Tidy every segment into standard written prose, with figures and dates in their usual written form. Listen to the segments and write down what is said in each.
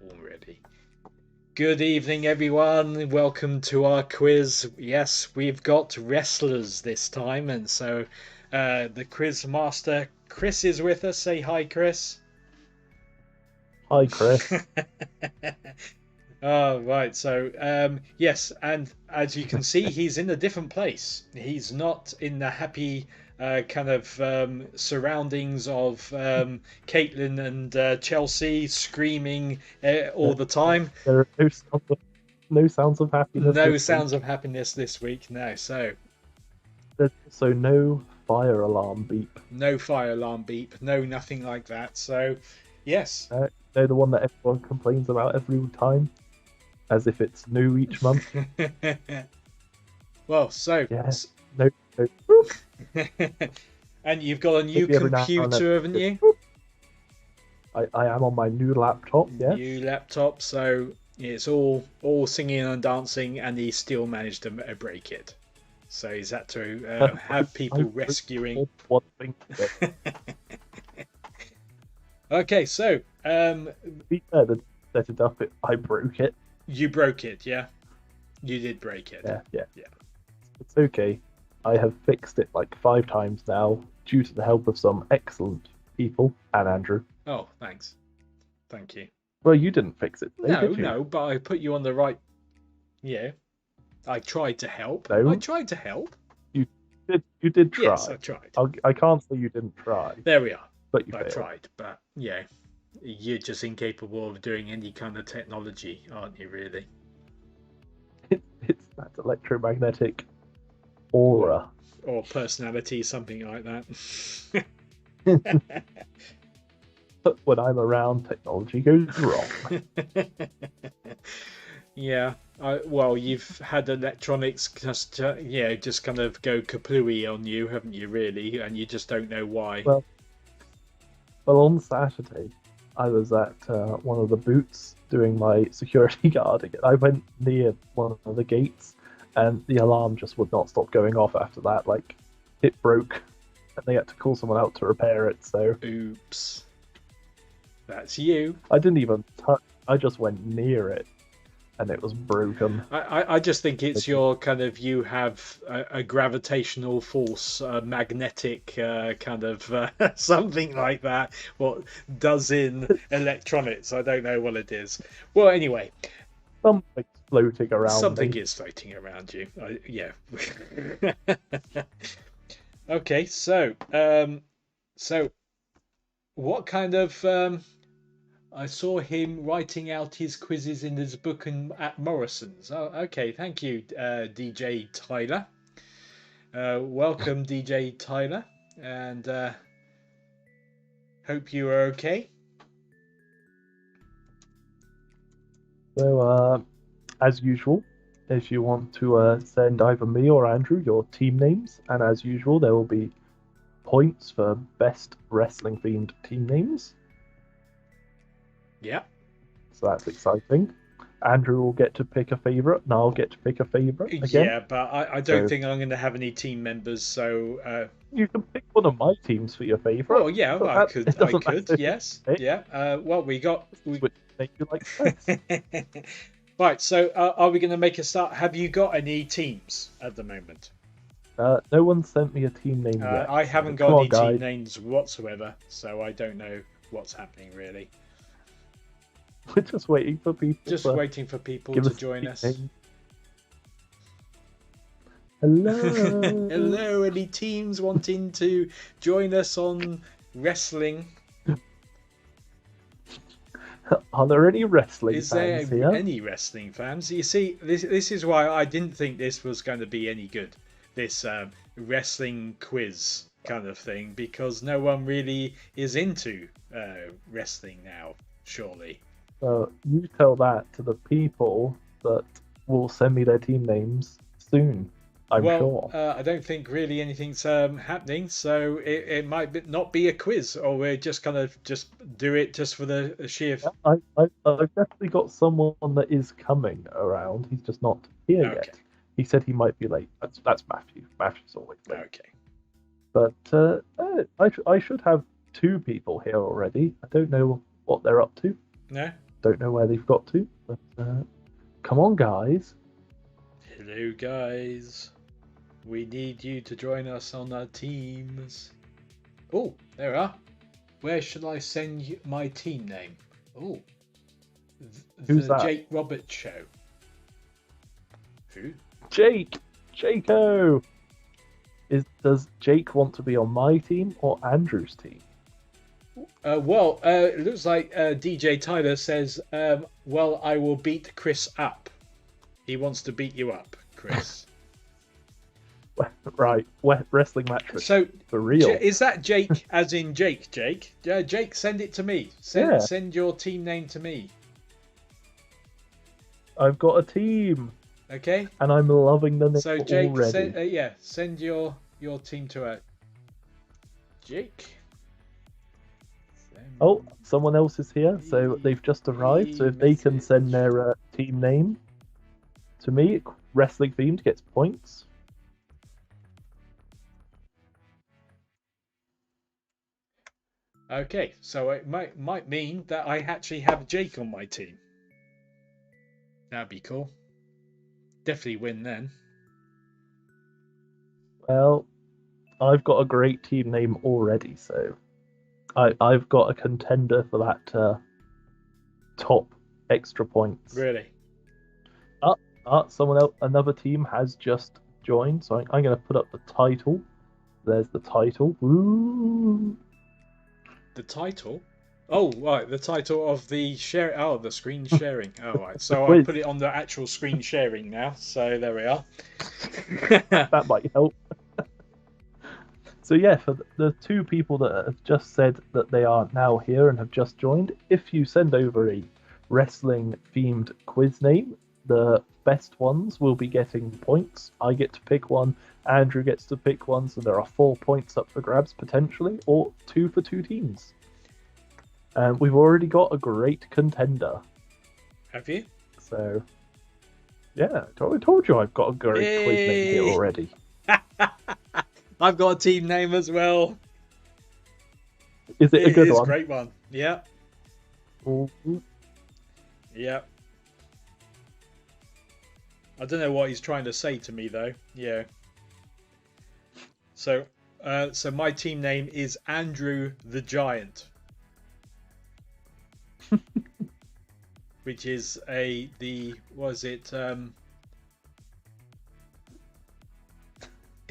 Already. Good evening, everyone. Welcome to our quiz. Yes, we've got wrestlers this time, and so the quiz master Chris is with us. Say hi, Chris. Hi, Chris. Oh, right. So, yes, and as you can see, he's in a different place. He's not in the happy kind of surroundings of Caitlin and Chelsea screaming all the time. There are no sounds of happiness No this sounds week. of happiness this week. No. So, There's also no fire alarm beep. no fire alarm beep. No, nothing like that. So, yes. They're the one that everyone complains about every time, as if it's new each month. Well, so. Yeah, no, no. Boop. And you've got a new Maybe every now and then. computer, haven't you? Boop. I am on my new laptop. Yes. New laptop, so it's all singing and dancing, and he still managed to break it. So he's had to have people rescuing. One thing. Okay, so To be fair, to set it up, I broke it. you broke it, yeah? You did break it. Yeah. Yeah. It's okay. I have fixed it like 5 times now, due to the help of some excellent people and Andrew. Oh, thanks. Thank you. Well, you didn't fix it, today, No, did you? no, but I put you on the right. Yeah, I tried to help. No. I tried to help. You did try. Yes, I tried. I can't say you didn't try, There we are. but you I failed. tried, but yeah, you're just incapable of doing any kind of technology, aren't you? Really? It's that electromagnetic aura. Or personality, something like that. But when I'm around, technology goes wrong. Yeah. Well, you've had electronics just kind of go kaplooey on you, haven't you? Really, and you just don't know why. Well, on Saturday, I was at one of the booths doing my security guarding. I went near one of the gates, and the alarm just would not stop going off after that. Like, it broke, and they had to call someone out to repair it. So Oops. That's you. I didn't even touch. I just went near it, and it was broken. I just think it's your kind of you have a gravitational force, magnetic kind of something like that. What does in electronics? I don't know what it is. Well, anyway, Something's floating around something me. is floating around you. Yeah. Okay, so what kind of I saw him writing out his quizzes in his book and at Morrison's. Oh, okay. Thank you, DJ Tyler. Welcome, DJ Tyler, and hope you are okay. So, as usual, if you want to send either me or Andrew your team names, and as usual, there will be points for best wrestling themed team names. Yeah. So that's exciting. Andrew will get to pick a favorite, and I'll get to pick a favorite again. Yeah, but I don't So- think I'm going to have any team members. So, You can pick one of my teams for your favorite. well, yeah, But I that- could. it I doesn't could. matter. Yes. Okay. Yeah. Well, we Which make you like best. Right. So, are we going to make a start? Have you got any teams at the moment? No one sent me a team name yet. I haven't Come got on, any guys. team names whatsoever, so I don't know what's happening really. We're just waiting for people. Just to waiting for people give to us join team us. names. Hello. Hello, any teams wanting to join us on wrestling? Are there any wrestling Is there fans here? any wrestling fans? You see, this is why I didn't think this was going to be any good. This wrestling quiz kind of thing, because no one really is into wrestling now. Surely. You tell that to the people that will send me their team names soon. I'm Well, sure. I don't think really anything's happening, so it might not be a quiz, or we're just kind of just do it just for the sheer. I've definitely got someone that is coming around. He's just not here Okay. yet. He said he might be late. That's Matthew. Matthew's always late. Okay. But I should have 2 people here already. I don't know what they're up to. No. don't know where they've got to, but come on, guys. Hello, guys. We need you to join us on our teams. Oh, there we are. Where should I send you my team name? Oh, Who's the that? Jake Roberts Show. Who? Jaco. Does Jake want to be on my team or Andrew's team? Well, it looks like DJ Tyler says, well, I will beat Chris up. He wants to beat you up, Chris. Right, wrestling match So, for real. Is that Jake as in Jake? Jake? Jake, send it to me. Send your team name to me. I've got a team. Okay. And I'm loving the name So Jake, already. send your team to her. Jake. Oh, someone else is here, so they've just arrived. So if they can send their team name to me, wrestling themed gets points. Okay, so it might mean that I actually have Jake on my team. That'd be cool. Definitely win then. Well, I've got a great team name already, so I've got a contender for that top extra points. Really? Someone else, another team has just joined, so I'm going to put up the title. There's the title. Woo! The title? Oh, right, the title of the share. Oh, the screen sharing. Oh, right. So I put it on the actual screen sharing now. So there we are. That might help. So yeah, for the two people that have just said that they are now here and have just joined, if you send over a wrestling themed quiz name, the best ones will be getting points. I get to pick one, Andrew gets to pick one, so there are 4 points up for grabs potentially, or 2 for 2 teams. And we've already got a great contender. Have you? So yeah, I told you I've got a great quiz name here already. I've got a team name as well. Is it a good one? It's a great one. Yeah. Mm-hmm. Yeah. I don't know what he's trying to say to me though. Yeah. So my team name is Andrew the Giant. Which is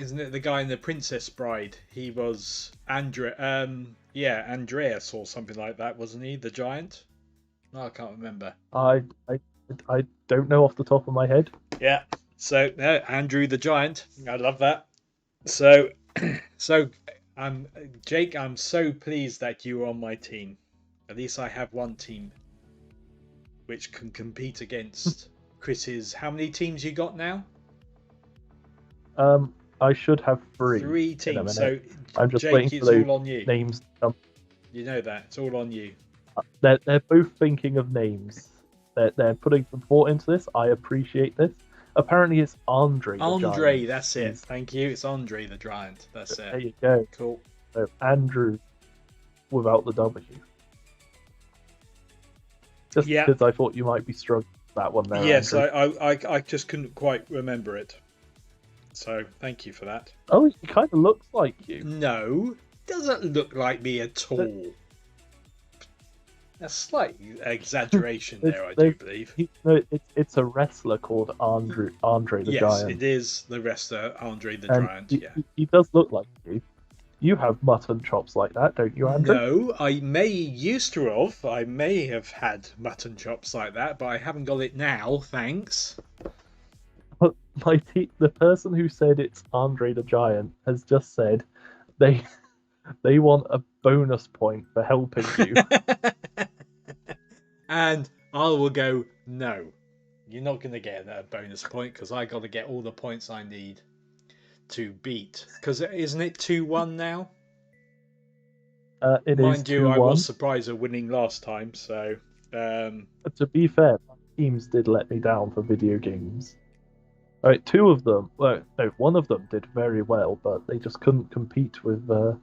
isn't it the guy in The Princess Bride? He was Andreas or something like that, wasn't he? The giant? No, I can't remember. I don't know off the top of my head. Yeah. So Andrew the Giant. I love that. So Jake, I'm so pleased that you are on my team. At least I have one team which can compete against Chris's. How many teams you got now? I should have 3. 3 teams. So I'm just Jake, waiting it's for all on you. Names. You know that it's all on you. They're both thinking of names. They're putting some thought into this. I appreciate this. Apparently, it's Andre. Andre, that's it. Thank you. It's Andre the Giant. That's it. There you go. Cool. So Andrew, without the W. Just because I thought you might be struggling with that one there. Yes, Andrew. I just couldn't quite remember it. So thank you for that. Oh, he kind of looks like you. No, doesn't look like me at all. A slight exaggeration there, I do believe. It's a wrestler called Andre the Giant. Yes, it is the wrestler Andre the Giant. He does look like you. You have mutton chops like that, don't you, Andrew? No, I used to have. I may have had mutton chops like that, but I haven't got it now, thanks. But the person who said it's Andre the Giant has just said they want a bonus point for helping you. And I will go, no, you're not going to get that bonus point because I got to get all the points I need to beat. Because isn't it 2-1 now? Mind you, 2-1. I was surprised at winning last time, so... To be fair, my teams did let me down for video games. Alright, 2 of them, one of them did very well, but they just couldn't compete with the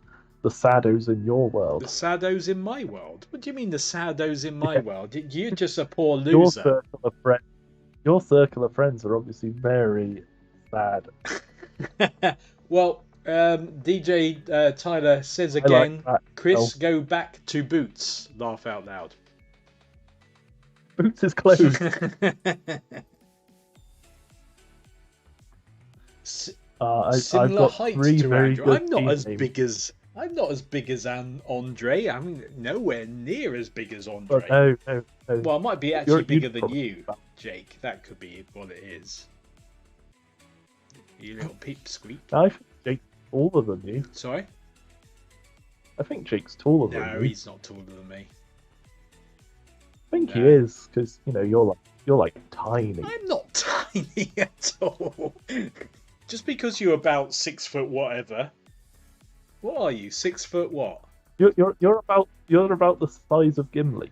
the Sados in your The world. Sados in my world? What do you mean the Sados in my Yeah. world? You're just a poor Your loser. circle of friends. Your circle of friends are obviously very sad. Well, DJ Tyler says I like again, that. Chris, go back to Boots. Laugh out loud. Boots is closed. I've Similar got height 3 to very Andrew. good I'm not team as names. big as Andre. I'm nowhere near as big as Oh, Andre. no. Well, I might be actually You're- bigger you'd than probably you, be back. Jake. That could be what it is. You little peep squeak. I think Jake's taller than you. Sorry? I think Jake's taller than No, you. he's not taller than me. I think he No. is, because you're like tiny. I'm not tiny at all. Just because you're about 6 foot whatever. What are you? 6 foot what? You're about the size of Gimli,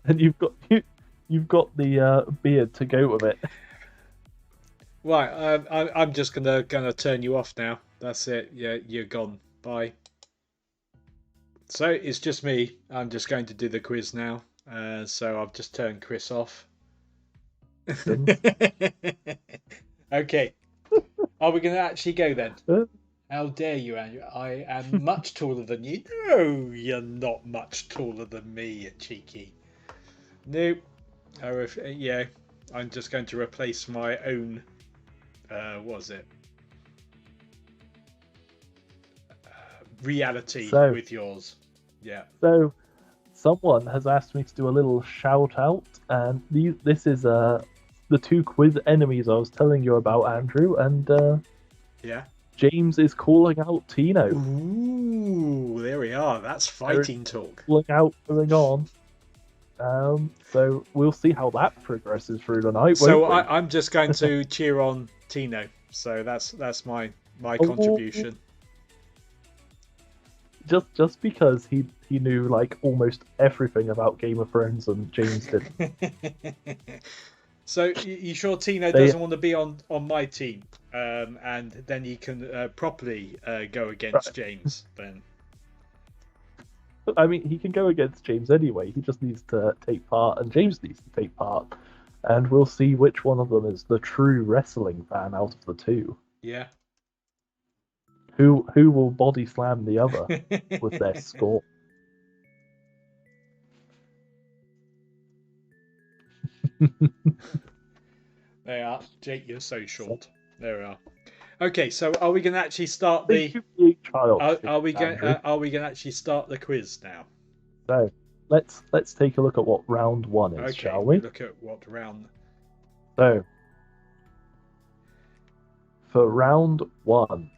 and you've got the beard to go with it. Right, I'm just gonna turn you off now. That's it. Yeah, you're gone. Bye. So it's just me. I'm just going to do the quiz now. So I've just turned Chris off. Okay. Are we going to actually go then? How dare you, Andrew? I am much taller than you. No, you're not much taller than me, you cheeky. Nope. Yeah, I'm just going to replace my own. What was it? Reality with yours. Yeah. So, someone has asked me to do a little shout out, and this is the 2 quiz enemies I was telling you about, Andrew, and yeah. James is calling out Tino. Ooh, there we are. That's fighting talk. Calling out, going on. So we'll see how that progresses through the night. So I'm just going to cheer on Tino. So that's my contribution. Just because he knew like almost everything about Game of Thrones and James didn't. So you sure Tino doesn't want to be on my team, and then he can properly go against James then? I mean, he can go against James anyway. He just needs to take part, and James needs to take part, and we'll see which one of them is the true wrestling fan out of the 2. Yeah. Who will body slam the other with their score? There you are. Jake, you're so short. There we are. Okay, so are we going to actually start the? Are we going to actually start the quiz now? So let's take a look at what round 1 is, shall we? Look at what round. So for round 1,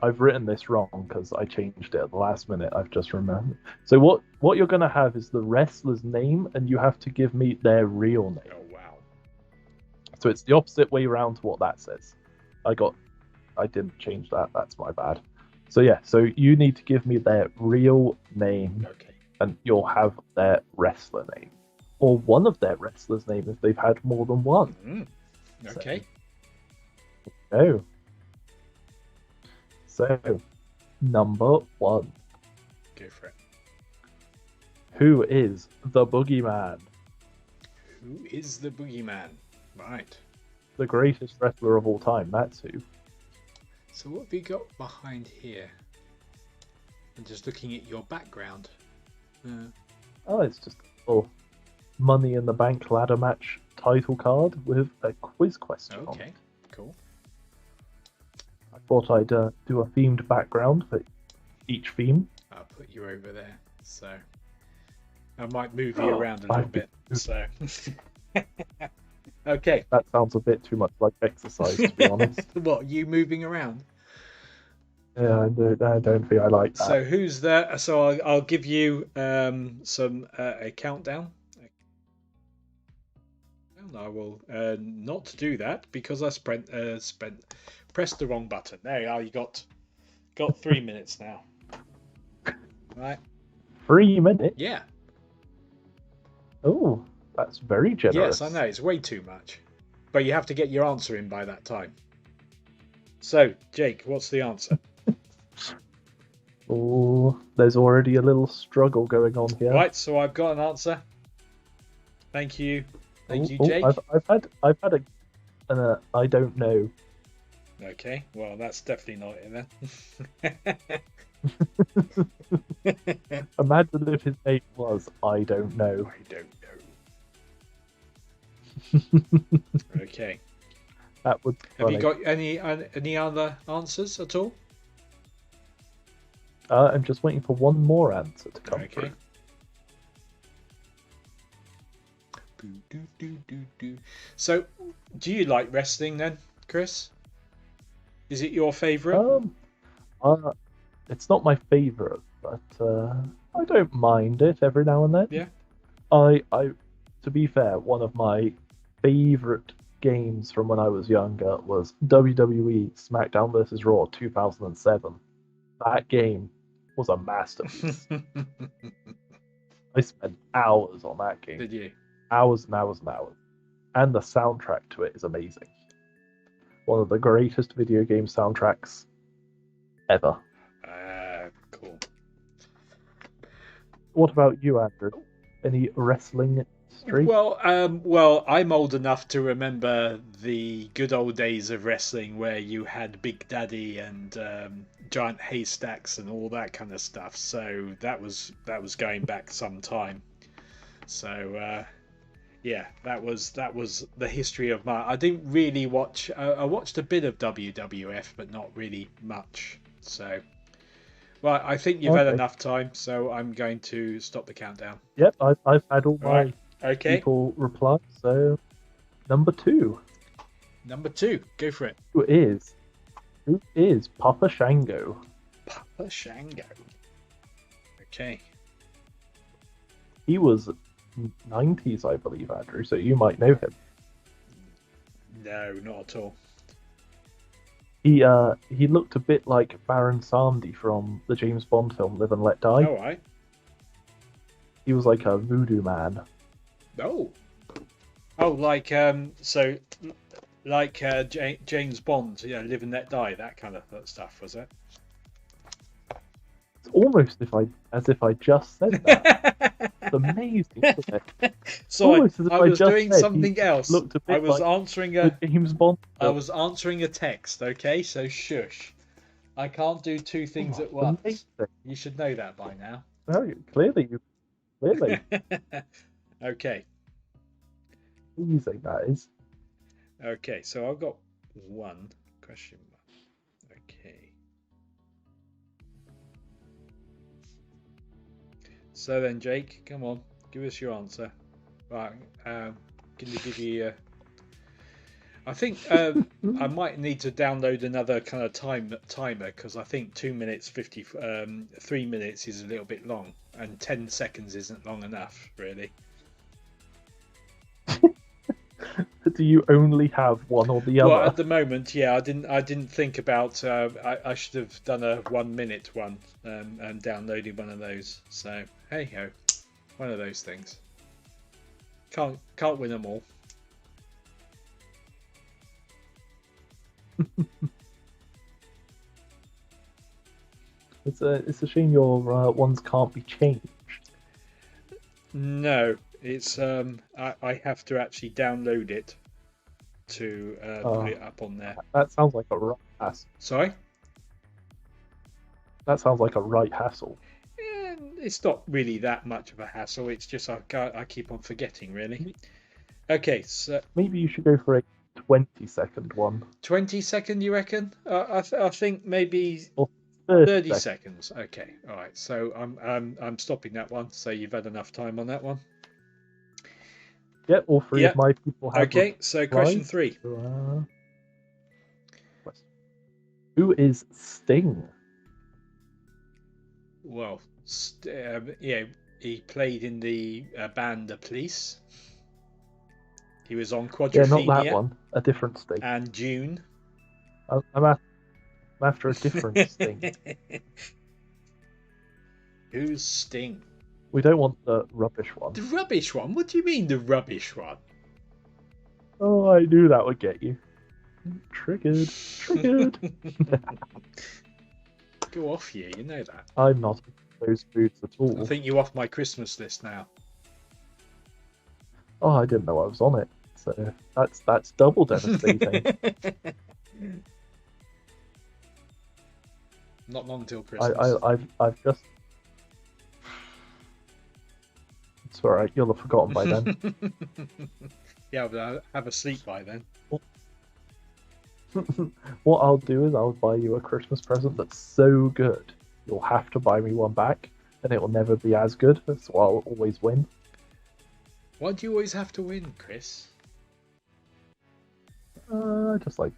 I've written this wrong because I changed it at the last minute. I've just remembered. So what you're going to have is the wrestler's name, and you have to give me their real name. Oh wow! So it's the opposite way around to what that says. I didn't change that. That's my bad. So yeah, so you need to give me their real name, okay, and you'll have their wrestler name, or one of their wrestlers' name if they've had more than one. Okay. Oh. So, number 1. Go for it. Who is the Boogeyman? Who is the Boogeyman? Right. The greatest wrestler of all time, that's who. So what have you got behind here? I'm just looking at your background. Oh, it's just a little Money in the Bank ladder match title card with a quiz question on Okay, it. cool. I thought I'd do a themed background for each theme. I'll put you over there. So I might move you around a little bit. So okay. That sounds a bit too much like exercise, to be honest. What, you moving around? Yeah, I don't think I like that. So who's there? So I'll give you some a countdown. And I will not do that because I pressed the wrong button. There you are. You got 3 minutes now. Right. 3 minutes? Yeah. Oh, that's very generous. Yes, I know. It's way too much. But you have to get your answer in by that time. So, Jake, what's the answer? Oh, there's already a little struggle going on here. Right, so I've got an answer. Thank you. Thank you, Jake. I've had I don't know. Okay, well, that's definitely not it then. Imagine if his name was I don't know. I don't know. Okay. That would. Have you got any other answers at all? I'm just waiting for one more answer to come through. So, do you like wrestling then, Chris? Is it your favourite? It's not my favourite, but I don't mind it every now and then. Yeah. To be fair, one of my favourite games from when I was younger was WWE SmackDown vs. Raw 2007. That game was a masterpiece. I spent hours on that game. Did you? Hours and hours and hours. And the soundtrack to it is amazing. One of the greatest video game soundtracks ever. Cool. What about you, Andrew? Any wrestling history? Well, I'm old enough to remember the good old days of wrestling where you had Big Daddy and giant haystacks and all that kind of stuff. So that was going back some time. So yeah, that was the history of my. I didn't really watch. I watched a bit of WWF, but not really much. So, right, I think you've had enough time, so I'm going to stop the countdown. Yep, I've had all my people reply. So, number 2. Number 2, go for it. Who is Papa Shango? Papa Shango. Okay. He was 90s, I believe, Andrew, so you might know him. No, not at all. He looked a bit like Baron Samedi from the James Bond film Live and Let Die. All right. He was like a voodoo man. Oh, like James Bond, Live and Let Die, that kind of stuff, was it? It's almost as if I just said that. It's amazing, isn't it? So I was doing something else. I was answering a James Bond. I was answering a text. Okay, so shush. I can't do two things at once. Amazing. You should know that by now. No, clearly. Okay. Amazing, that is. Okay, so I've got one question mark. Okay. So then, Jake, come on, give us your answer. Right, can you give you? I think I might need to download another kind of timer because I think 2 minutes 3 minutes is a little bit long, and 10 seconds isn't long enough, really. Do you only have one or the other? Well, at the moment, yeah, I didn't think about. I should have done a 1 minute one and downloaded one of those. So hey ho, one of those things. Can't win them all. It's a shame your ones can't be changed. No, it's I have to actually download it to put it up on there. That sounds like a right hassle. Sorry? That sounds like a right hassle. Yeah, it's not really that much of a hassle. It's just I keep on forgetting, really. Okay, so maybe you should go for a 20-second one. 20-second, you reckon? I think maybe 30 seconds. Okay, all right. So I'm stopping that one. So you've had enough time on that one. Yeah, all three of my people have. Okay, so question 3. Who is Sting? Well, yeah, he played in the band The Police. He was on Quadrophenia. Yeah, not that one. A different Sting. And June. I'm after a different Sting. Who's Sting? We don't want the rubbish one. The rubbish one? What do you mean the rubbish one? Oh, I knew that would get you. Triggered. Triggered. Go off you know that. I'm not those foods at I all. think you off my Christmas list now. Oh, I didn't know I was on it. So that's double devastating. Not long till Christmas. I've just. It's alright, you'll have forgotten by then. Yeah, but I'll have a sleep by then. What I'll do is I'll buy you a Christmas present that's so good you'll have to buy me one back, and it will never be as good, so I'll always win. Why do you always have to win, Chris? Just like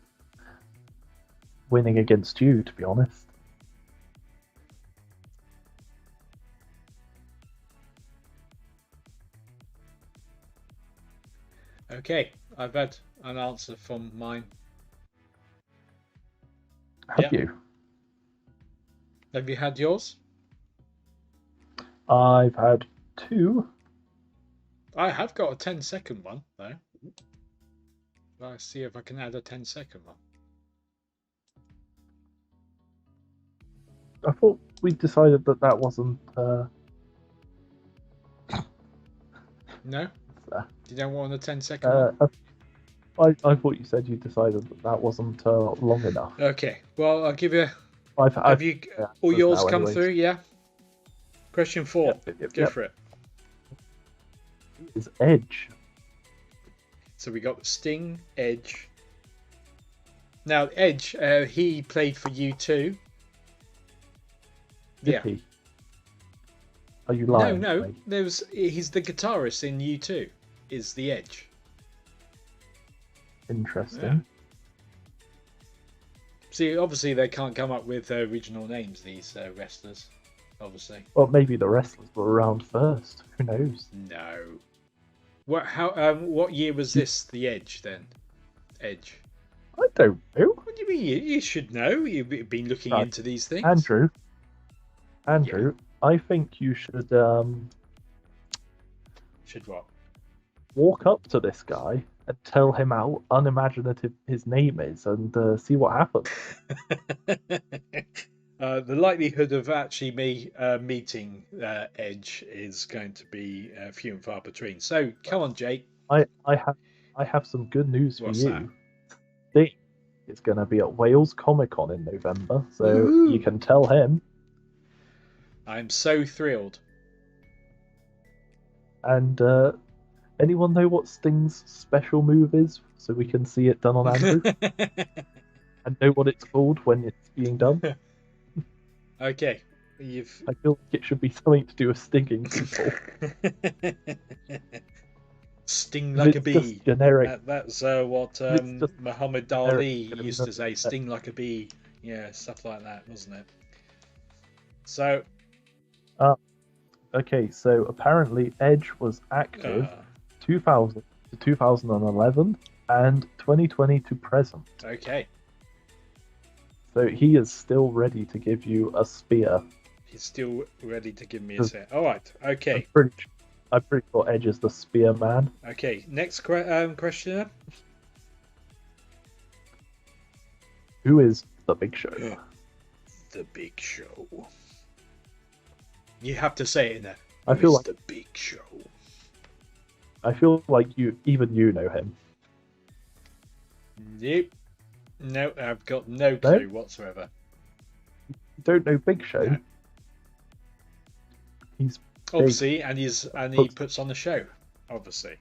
winning against you, to be honest. Okay, I've had an answer from mine. Have Yeah. you? Have you had yours? I've had two. I have got a 10-second one, though. Let's see if I can add a 10-second one. I thought we decided that wasn't. No? Uh, You don't want a 10-second one? I thought you said you decided that wasn't long enough. Okay, well, I'll give you... I've Have you yeah, all yours now come anyways. through? Yeah. Question 4. Yep. Go for it. Is Edge. So we got Sting, Edge. Now Edge, he played for U2. Did Yeah. he? Are you lying? No, to me? he's the guitarist in U2. Is the Edge? Interesting. Yeah. See, obviously they can't come up with original names. These wrestlers, obviously. Well, maybe the wrestlers were around first. Who knows? No. What year was this? The Edge then? Edge. I don't know. What do you mean? You should know. You've been looking Right. into these things. Andrew, I think you should Should what? walk up to this guy and tell him how unimaginative his name is, and see what happens. The likelihood of actually me meeting Edge is going to be few and far between. So come on, Jake. I have some good news for What's you. that? Sting is going to be at Wales Comic Con in November, so Woohoo! you can tell him. I'm so thrilled. And anyone know what Sting's special move is, so we can see it done on Andrew and know what it's called when it's being done? Okay, you've. I feel like it should be something to do with stinging people. Sting like a It's bee. just generic. That's what It's just Muhammad generic. Ali used to say. Sting like a bee. Yeah, stuff like that, wasn't it? So. Okay, so apparently Edge was active 2000 to 2011 and 2020 to present. Okay. So he is still ready to give you a spear. He's still ready to give me a set. All right. Okay. I'm pretty sure Edge is the spear man. Okay. Next question. Then. Who is the Big Show? The Big Show. You have to say it in there. I feel like the Big Show. I feel like you know him. Nope. No, I've got no clue whatsoever. You don't know Big Show? No. He's obviously, and he puts on a show. Obviously,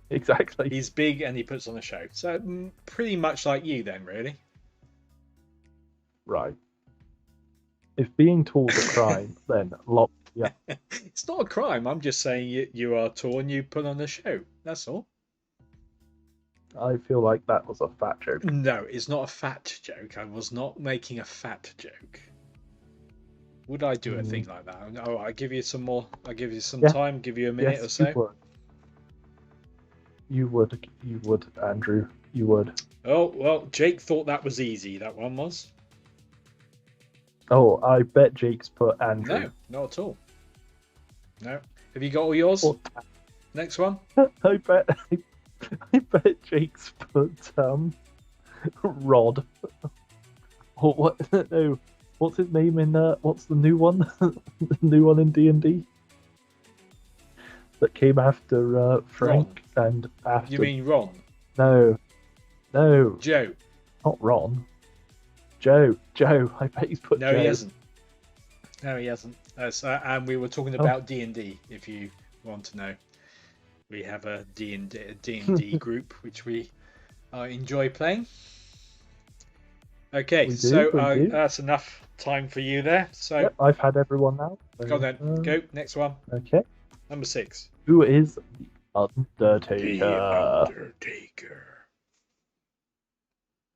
exactly. He's big and he puts on a show. So pretty much like you, then, really. Right. If being tall is a crime, then yeah. It's not a crime. I'm just saying you are tall and you put on a show. That's all. I feel like that was a fat joke. No, it's not a fat joke. I was not making a fat joke. Would I do a thing like that? Oh, I give you some more. I give you some time. Give you a minute or so. You would, Andrew. You would. Oh well, Jake thought that was easy. That one was. Oh, I bet Jake's put Andrew. No, not at all. No. Have you got all yours? Next one. I bet Jake's put Rod. Or what? No. What's his name in? What's the new one? The new one in D&D that came after Frank and after. You mean Ron? No, no, Joe? not Ron. Joe. Joe. I bet he's put. No, Joe. he hasn't. No, he hasn't. And we were talking about D&D. If you want to know, we have a D&D group which we enjoy playing. Okay, We so do. that's enough time for you there. So Yep, I've had everyone now. So, go then. Go next one. Okay. Number 6. Who is the Undertaker? The Undertaker.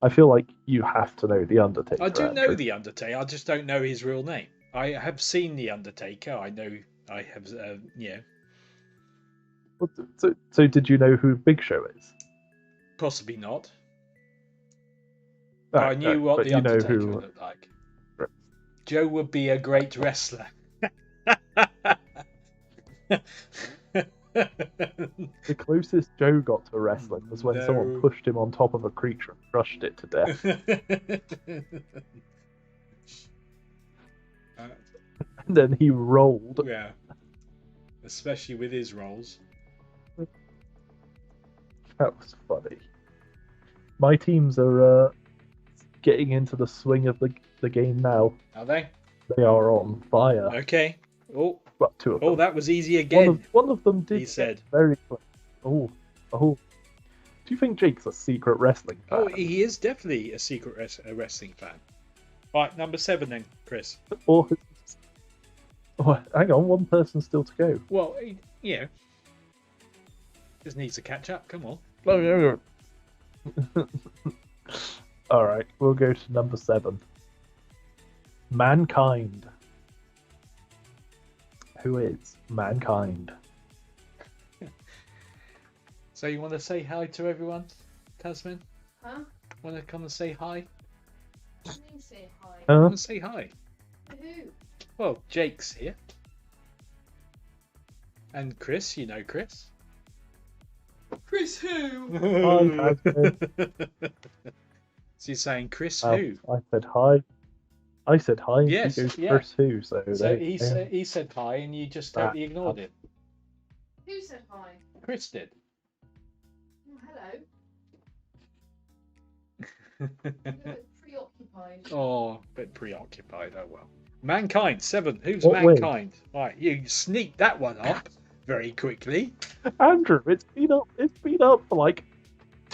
I feel like you have to know the Undertaker. I do know Andrew. the Undertaker. I just don't know his real name. I have seen the Undertaker. I know. I have. Yeah. So did you know who Big Show is? Possibly not. No, I knew no, what but the you know Undertaker who. looked like. Joe would be a great wrestler. The closest Joe got to wrestling was when someone No. pushed him on top of a creature and crushed it to death. And then he rolled. Yeah. Especially with his rolls. That was funny. My teams are getting into the swing of the game now. Are they? They are on fire. Okay. Oh, Well, two of them. oh, that was easy again. One of them did he said. get very close. Oh. Do you think Jake's a secret wrestling fan? Oh, he is definitely a secret wrestling fan. Right, number 7 then, Chris. Or oh, hang on, one person still to go. Well, you know, just needs to catch up. Come on. All right, we'll go to number 7. Mankind. Who is Mankind? So you want to say hi to everyone, Tasman? Huh? Want to come and say hi? What do you mean say hi? Come Huh? and say hi. Who? Well, Jake's here. And Chris, you know Chris. Chris who? Hi, Tasman. So you're saying Chris Oh, who? I said hi. I said hi. And Yes, he goes yeah. Chris who. So So there- he said hi and you just totally ignored it. Who said hi? Chris did. Oh, hello. You're a bit preoccupied. Oh, a bit preoccupied. Oh well. Mankind 7. Who's What way? Mankind? Right, you sneaked that one up very quickly. Andrew, it's been up. It's been up for like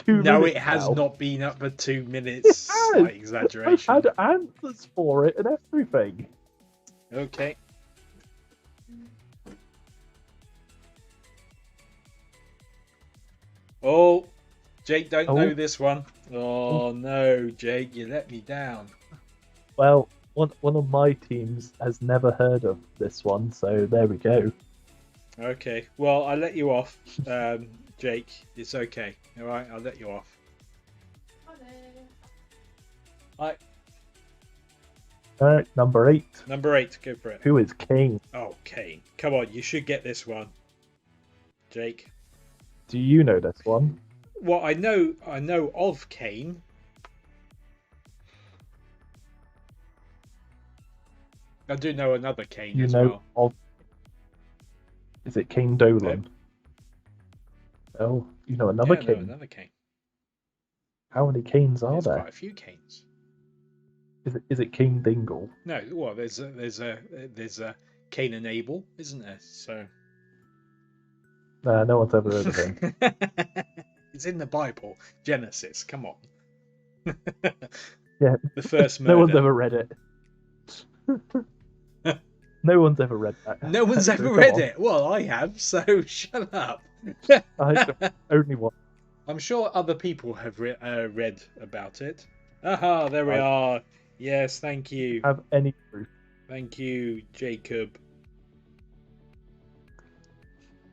2 minutes. No, it has now. not been up for 2 minutes. has. Slight I've exaggeration. had answers for it and everything. Okay. Oh, Jake don't Oh. know this one. Oh no, Jake, you let me down. Well, one of my teams has never heard of this one, so there we go. Okay, well I'll let you off, Jake. It's okay. All right, I'll let you off. Hello. Alright, number 8. Number 8, go for it. Who is Kane? Oh, Kane. Come on, you should get this one, Jake. Do you know this one? Well, I know of Kane. I do know another Kane You as know well. of. Is it Kane Dolan? Oh, you know another Yeah, I know Kane. another Kane. How many Kanes are There's there? quite a few Kanes. Is it Kane Dingle? No, well, there's a Cain and Abel, isn't there? So Nah, no one's ever heard of him. it's in the Bible, Genesis. Come on. Yeah. The first murder. No one's ever read it. No one's ever read that. No one's ever Come read on. it. Well, I have, so shut up. Only one. I'm sure other people have read about it. Aha, there we I- are. Yes, thank you. Have any proof? Thank you, Jacob.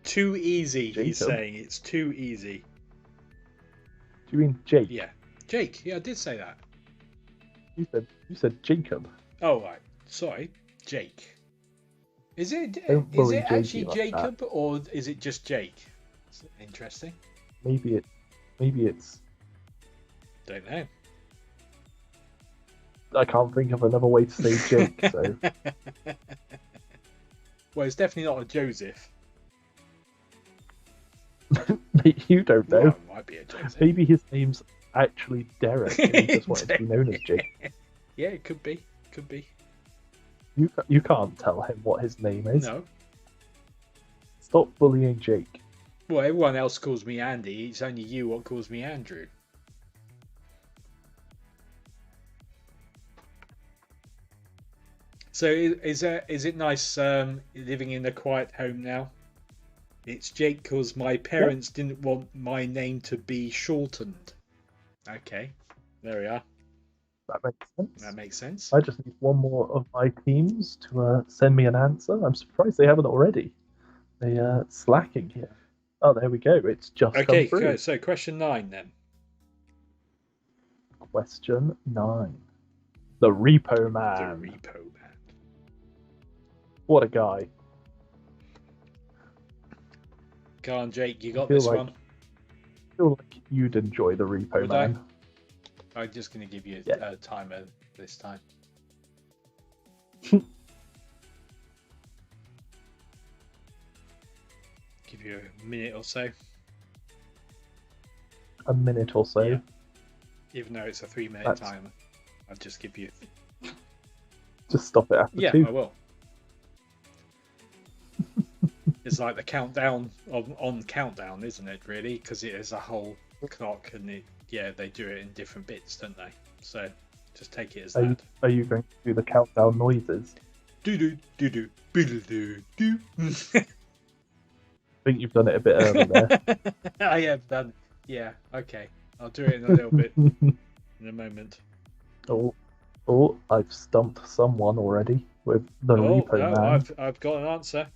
Too easy, he's Jacob? saying. It's too easy. Do you mean Jake? Yeah. Jake, yeah, I did say that. You said Jacob. Oh, right. Sorry. Jake. Is it Don't is bully it actually Jakey like Jacob or is it just Jake? It's interesting. Maybe it's Don't know. I can't think of another way to say Jake, so Well, it's definitely not a Joseph. you don't know. Well, it might be a Joseph. Maybe his name's actually Derek, and he just wanted to be known as Jake. Yeah, it could be. Could be. You can't tell him what his name is. No. Stop bullying Jake. Well, everyone else calls me Andy. It's only you what calls me Andrew. So is it nice living in a quiet home now? It's Jake because my parents didn't want my name to be shortened. Okay, there we are. That makes sense. That makes sense. I just need one more of my teams to send me an answer. I'm surprised they haven't already. They slacking here. Oh, there we go. It's just Okay, come through. so question 9 then. Question 9. The Repo Man. The Repo Man. What a guy. Go on, Jake. You got feel this like- one. I feel like you'd enjoy the Repo Would I? Man. I'm just going to give you Yeah. a timer this time. Give you a minute or so, A minute or so. Yeah. even though it's a 3-minute That's- timer. I'll just give you. Just stop it after Yeah, 2. I will. It's like the countdown on countdown, isn't it? Really, because it is a whole clock, and they do it in different bits, don't they? So just take it as Are you, that. are you going to do the countdown noises? Do do do do do do do. I think you've done it a bit early there. I have done. Yeah. Okay. I'll do it in a little bit in a moment. Oh, I've stumped someone already with the Oh Repo no, Man. I've got an answer.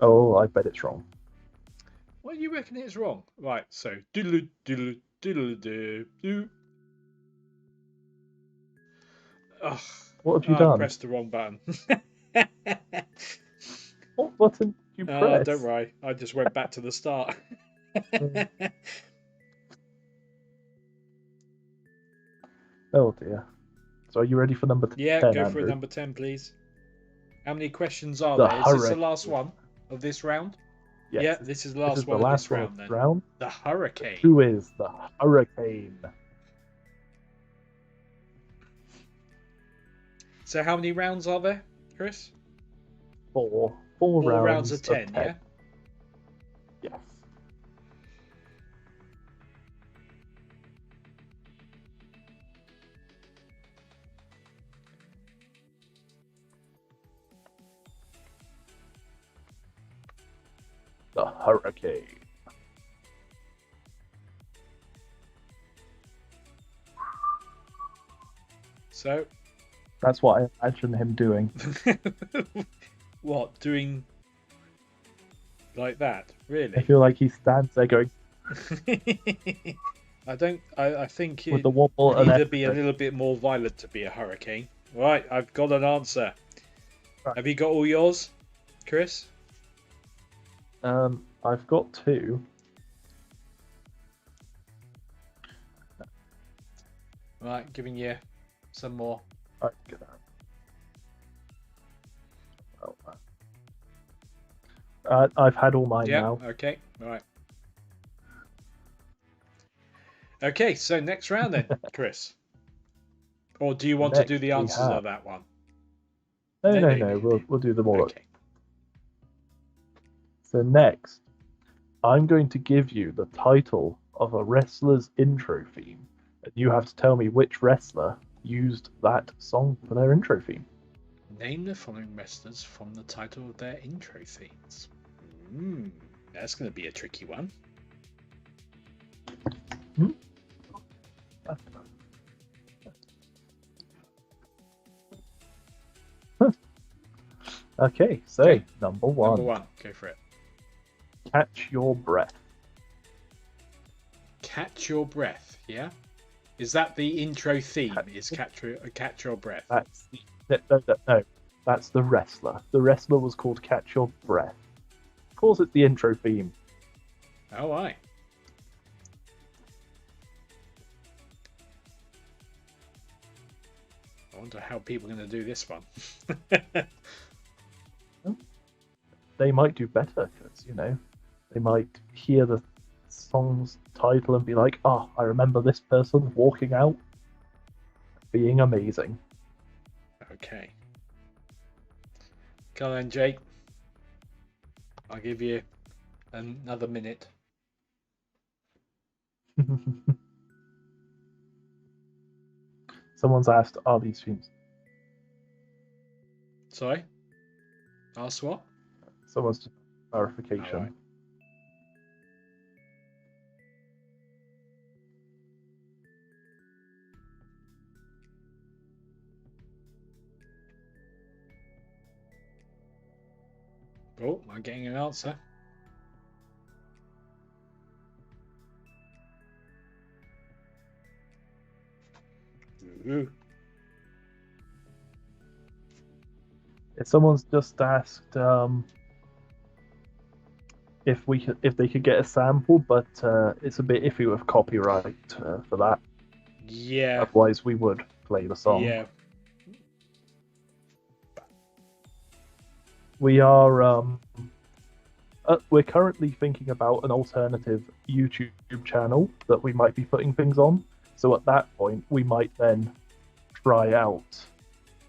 Oh, I bet it's wrong. What do you reckon it's wrong? Right. So doodle doodle doodle doo doo. Ugh. What have you I done? pressed the wrong button. What button did you press? Don't worry. I just went back to the start. Oh dear. So are you ready for number 10, Yeah, go Andrew? for it, number 10, please. How many questions are The there? Is this the Hurricane. last one of this round? Yes, Yeah, this is the this last is the one of last this one round of then. this round. The Hurricane. Who is the Hurricane? So how many rounds are there, Chris? Four Four rounds, rounds of 10, yeah? Yes. The Hurricane. So, That's what I imagine him doing. what, doing like that? I Really? feel like he stands there going I think with it the wobble would and either be a everything. little bit more violent to be a hurricane. Right, I've got an answer. Right. Have you got all yours, Chris? I've got 2. Right, giving you some more. I've had all mine Yeah, now. okay, right. Okay, so next round then, Chris. Or do you want to Next do the we answers have- of that one? No. We'll do them all. Okay. So next, I'm going to give you the title of a wrestler's intro theme, and you have to tell me which wrestler used that song for their intro theme. Name the following wrestlers from the title of their intro themes. That's going to be a tricky one. Okay, so Okay. number one, Number 1, go for it. Catch Your Breath. Catch Your Breath, yeah? Is that the intro theme? Catch- Is catch Your Breath? That's no, that's the wrestler. The wrestler was called Catch Your Breath. Of course, it's the intro theme. Oh, aye. I wonder how people are going to do this one. They might do better because, you know, they might hear the song's title and be like, oh, I remember this person walking out being amazing. Okay. Come on, Jake. I'll give you another minute. Someone's asked, are these streams? Sorry? Ask what? Someone's just clarification. Alright. Oh, I'm getting an answer. Ooh. If someone's just asked if they could get a sample, but it's a bit iffy with copyright for that. Yeah. Otherwise, we would play the song. Yeah. We are we're currently thinking about an alternative YouTube channel that we might be putting things on. So at that point, we might then try out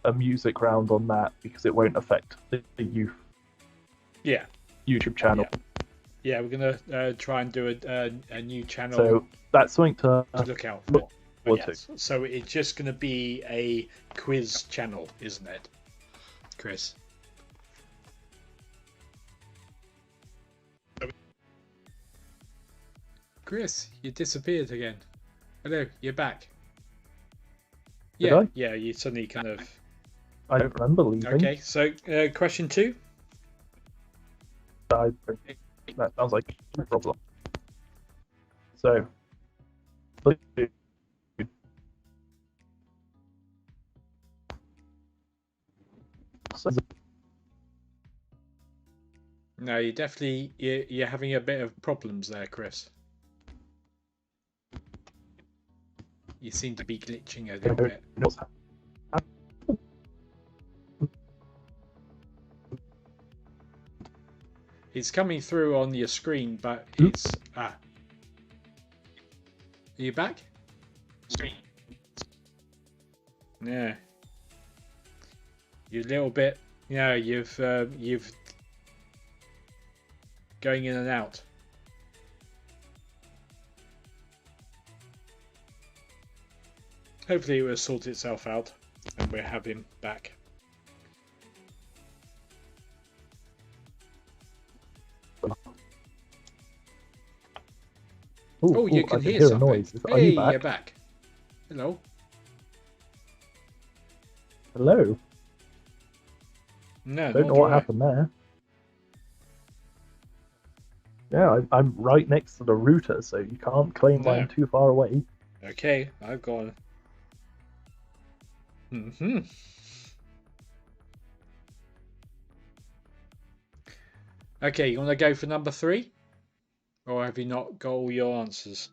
a music round on that because it won't affect the youth Yeah. YouTube channel. Yeah, we're gonna try and do a new channel So that's something to to look out for. look forward to. Yes. So it's just gonna be a quiz channel, isn't it, Chris? Chris, you disappeared again. Hello, you're back. Did Yeah, I? yeah, you suddenly kind of. I don't remember leaving. Okay, so question 2. I don't think that sounds like a problem. So, No, you're having a bit of problems there, Chris. You seem to be glitching a little bit. It's coming through on your screen, but it's Are you back? Yeah. You're a little bit. Yeah, you've going in and out. Hopefully it will sort itself out and we'll have him back. Oh, you can hear a something. noise. Are Hey, you back? you're back. Hello. Hello. No, Don't know what happened there. Yeah, I'm right next to the router, so you can't claim No. I'm too far away. Okay, I've got. Okay, you want to go for number 3, or have you not got all your answers?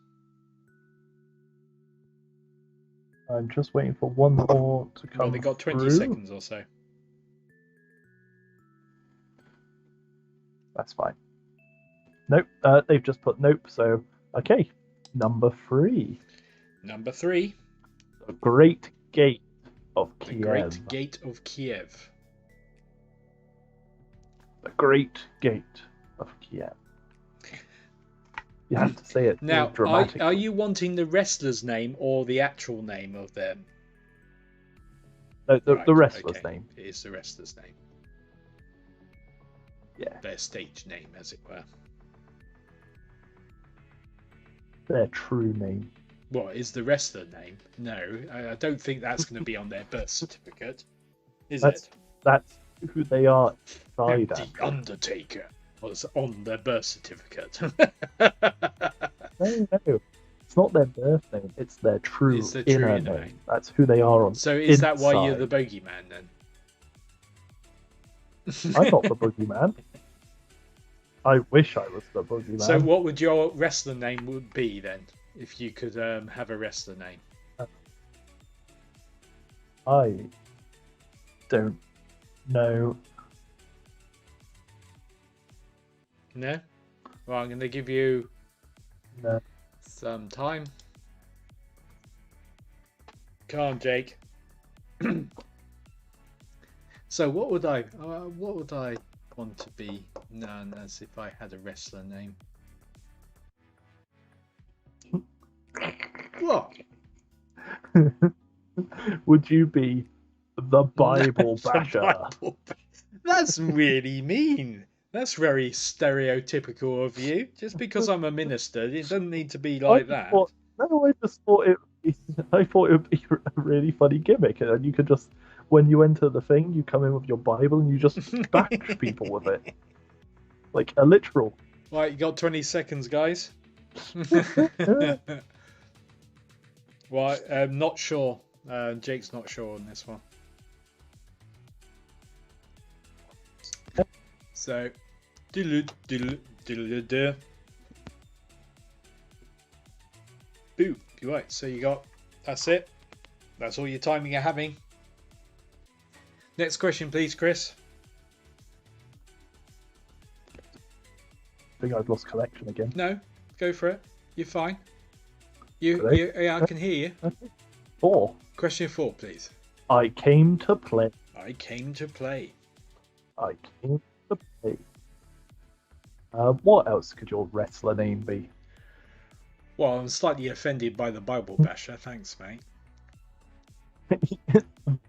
I'm just waiting for one more to You've come only got 20 through. seconds or so. That's fine. Nope, they've just put nope, so okay. Number 3. Number 3, The Great Gate of the Kiev. Great Gate of Kiev. The Great Gate of Kiev. You have to say it Now, dramatically. are you wanting the wrestler's name or the actual name of them? No, the Right, wrestler's okay. name. It is the wrestler's name. Yeah. Their stage name, as it were. Their true name. What is the wrestler name? No, I don't think that's going to be on their birth certificate, is That's- it? That's who they are inside The at. Undertaker was on their birth certificate. No, it's not their birth name. It's their true It's their true inner inner name. name. That's who they are on. So is that why you're inside. the bogeyman then? I'm not the boogeyman. I wish I was the boogeyman. So what would your wrestler name would be then, if you could have a wrestler name? I don't know. No? Well, I'm going to give you No. some time. Come on, Jake. So what would I want to be known as if I had a wrestler name? What? Would you be the Bible The Basher? Bible ba- That's really mean. That's very stereotypical of you. Just because I'm a minister, it doesn't need to be like that. I just thought I thought it would be a really funny gimmick, and you could just, when you enter the thing, you come in with your Bible and you just bash people with it, like a literal. Right, you got 20 seconds, guys. Right, I'm not sure. Jake's not sure on this one. So, diddle-diddle-diddle-diddle. Boo. You're right. So you got. That's it. That's all your timing you're having. Next question, please, Chris. I think I've lost connection again. No, go for it. You're fine. Really? Yeah, I can hear you. 4. Question 4, please. I came to play. I came to play. I came to play. What else could your wrestler name be? Well, I'm slightly offended by the Bible basher. Thanks, mate.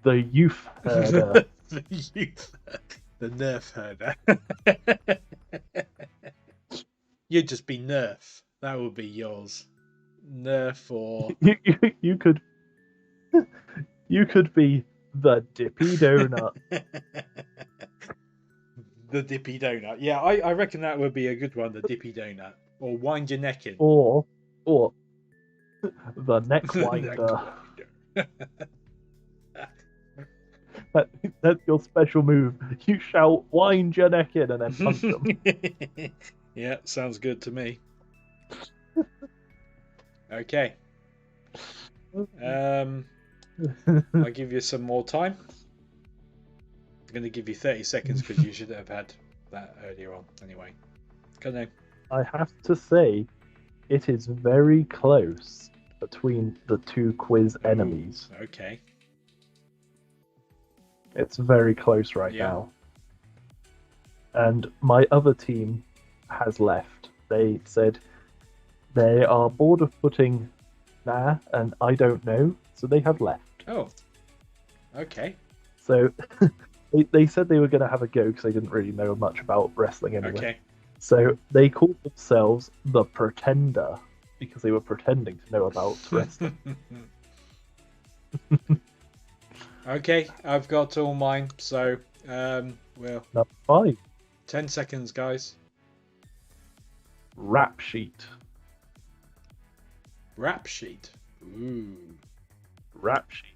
The youth herder. The youth, the nerf herder. You'd just be Nerf. That would be yours. Nerf or you could be the Dippy Donut. The Dippy Donut. Yeah, I reckon that would be a good one. The Dippy Donut, or Wind Your Neck In. Or the Neck Winder. That's your special move. You shout, wind your neck in, and then punch them. Yeah, sounds good to me. Okay. I'll give you some more time. I'm going to give you 30 seconds because you should have had that earlier on. Anyway, go on. I have to say, it is very close between the two quiz enemies. Okay. It's very close right now. And my other team has left. They said they are bored of putting nah and I don't know, so they have left. Oh. Okay. So they said they were going to have a go because they didn't really know much about wrestling anyway. Okay. So they called themselves the Pretender because they were pretending to know about wrestling. Okay, I've got all mine. So, well, Number 5, 10 seconds, guys. Rap Sheet. Rap sheet. Ooh. Rap Sheet.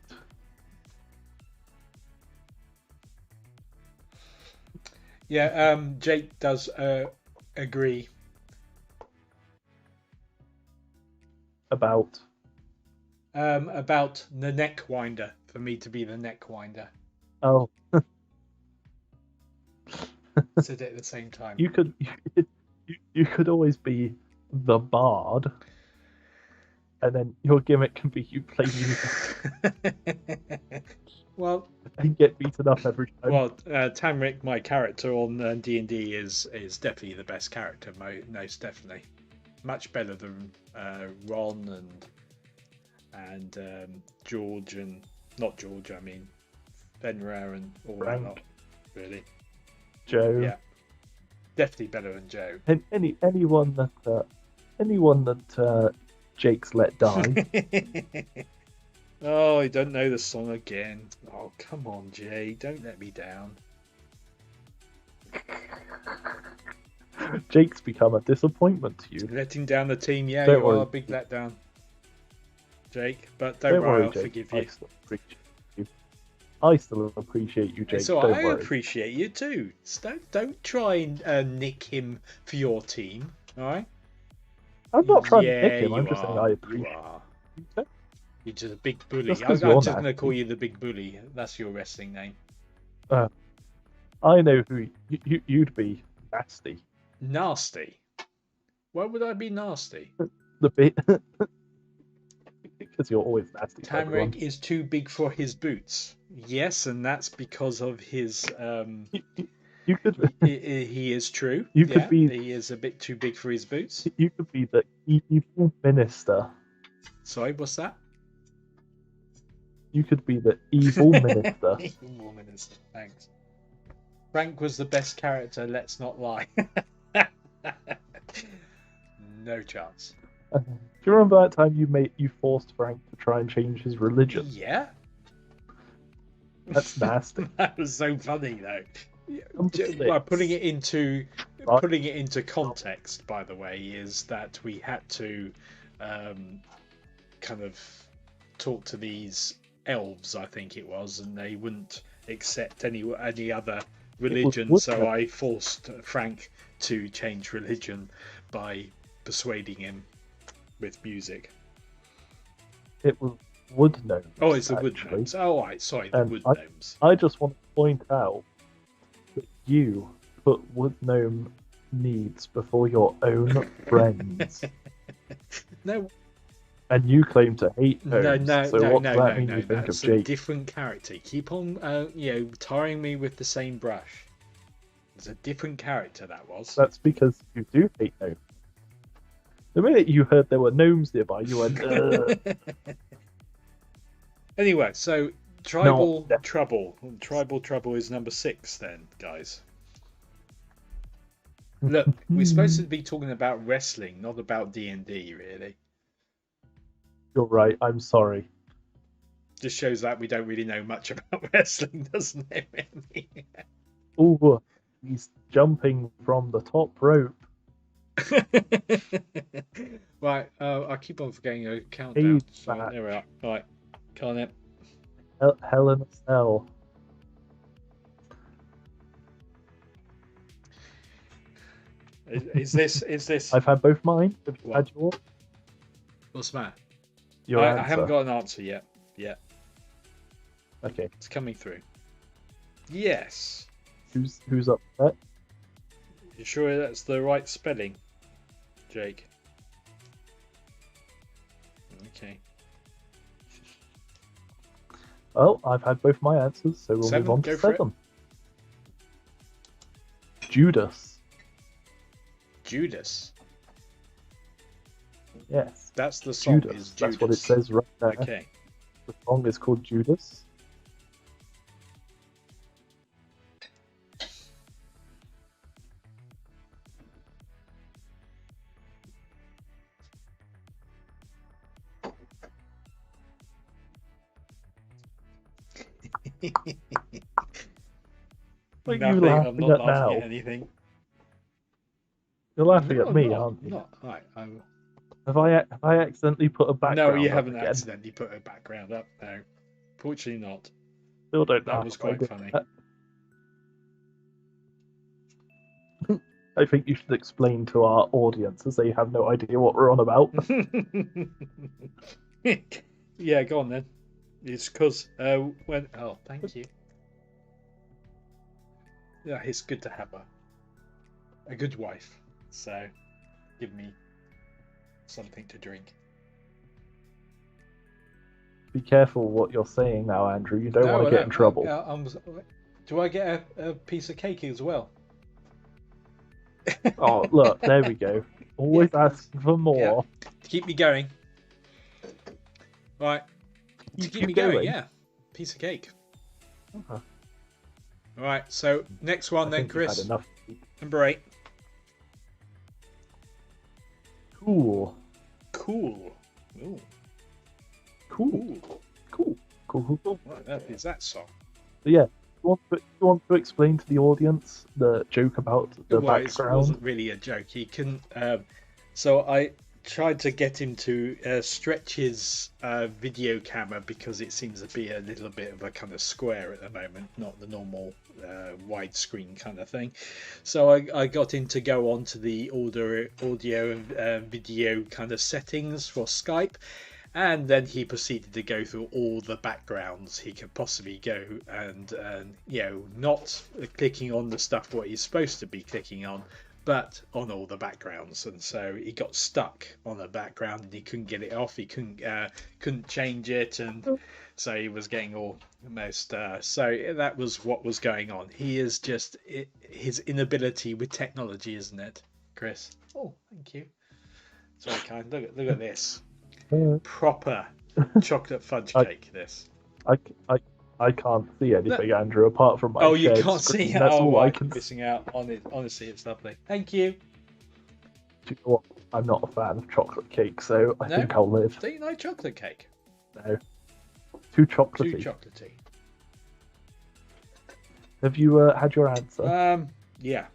Yeah, Jake does agree. About the neck winder, for me to be the neck winder. oh, Said it at the same time. you could always be the Bard, and then your gimmick can be you play music Well, and get beaten up every time. well, Tamrick, my character on D&D, is definitely the best character, most definitely. Much better than Ron and George, and not George, I mean Fenrir and all that lot, really. Joe. Yeah, definitely better than Joe. And anyone that Jake's let die. Oh, I don't know the song again. Oh, come on, Jay, don't let me down. Jake's become a disappointment to you. Letting down the team, yeah, Don't you worry. are a big letdown, Jake. But don't worry, I'll Jake. forgive I you. still appreciate you. I still appreciate you, Jake. So Don't I worry. appreciate you too. So don't try and nick him for your team, all right? I'm not trying to Yeah, pick him. I'm you just saying are. I You appreciate are. him. You're just a big bully. Just I'm 'cause I'm you're just going to call nasty. you the big bully. That's your wrestling name. I know who you'd be. Nasty. Nasty. Why would I be nasty? The bit because you're always nasty to everyone. Tamrek is too big for his boots. Yes, and that's because of his. You could He is true. You could Yeah, be- he is a bit too big for his boots. you could be the evil minister. Sorry, what's that? You could be the evil minister. Evil minister. Thanks. Frank was the best character. Let's not lie. No chance. Do you remember that time you forced Frank to try and change his religion? Yeah, That's nasty. that was so funny though. Number six. Well, putting it into context, by the way, is that we had to kind of talk to these elves, I think it was, and they wouldn't accept any other religion. wood So elves. I forced Frank to change religion by persuading him with music. It was wood gnomes. Oh, it's the wood actually. gnomes. Oh, right, sorry, the And wood I- gnomes. I just want to point out that you put wood gnome needs before your own friends, No, and you claim to hate no, gnomes. no, So no, what no, does that no, mean no. you think of That's a Jake? different character. Keep on, tarring me with the same brush. It's a different character that was. That's because you do hate gnomes. The minute you heard there were gnomes nearby, you went, "Ugh." Anyway, so tribal No. trouble. Tribal trouble is number 6 then, guys. Look, we're supposed to be talking about wrestling, not about D&D, really. You're right. I'm sorry. Just shows that we don't really know much about wrestling, doesn't it? Really? Ooh, he's jumping from the top rope. Right, I keep on forgetting a countdown. Hey, So Matt. there we are. Right, can't it? Hell in a Cell. Is this? I've had both mine. Have you What? had yours? What's that? Your I answer. haven't got an answer yet. Yeah, Okay. it's coming through. Yes. Who's upset? You sure that's the right spelling, Jake? Okay. Well, I've had both my answers, so we'll Seven, move on go to for it. 7. Judas. Judas. Yes. That's the song. Judas. Is Judas. That's what it says right there. Okay. The song is called Judas. What are you Nothing. I'm laughing not at laughing now? at anything. You're laughing No, at I'm me, not, aren't you? Not. Right, Have I accidentally put a background? no, you up haven't again? accidentally put a background up. No, fortunately not. Still don't know That how was I quite did funny. that. I think you should explain to our audience as they have no idea what we're on about. Yeah, go on then. It's because when. Oh, thank you. Yeah, it's good to have a good wife. So, give me something to drink. Be careful what you're saying now, Andrew. You don't No, want I to get in don't. trouble. Do I get a piece of cake as well? Oh, look, there we go. Always Yeah. asking for more. To keep me going. Right. To You keep me going, yeah. Piece of cake. Uh-huh. Right, so next one I then, think you've had Chris. enough. Number 8. Cool. Cool. Ooh, Cool. cool. Cool. What on earth is that song? So yeah, you want to explain to the audience the joke about the Well, it background? wasn't really a joke. He couldn't. So I tried to get him to stretch his video camera because it seems to be a little bit of a kind of square at the moment, not the normal widescreen kind of thing. So I got him to go on to the audio and video kind of settings for Skype. And then he proceeded to go through all the backgrounds he could possibly go, and not clicking on the stuff what he's supposed to be clicking on, but on all the backgrounds. And so he got stuck on a background and he couldn't get it off. He couldn't change it, and so he was getting almost. So that was what was going on. He is just his inability with technology, isn't it, Chris? Oh, thank you. Sorry, kind. Look at this. Proper chocolate fudge cake. This. I can't see anything, Andrew, apart from my. Oh, you shared can't screen. see. That's Oh, all I right. can. Missing out on it. Honestly, it's lovely. Thank you. Do you know what? I'm not a fan of chocolate cake, so I think I'll live. Do you like chocolate cake? No. Too chocolatey. Too chocolatey. Have you had your answer? Yeah.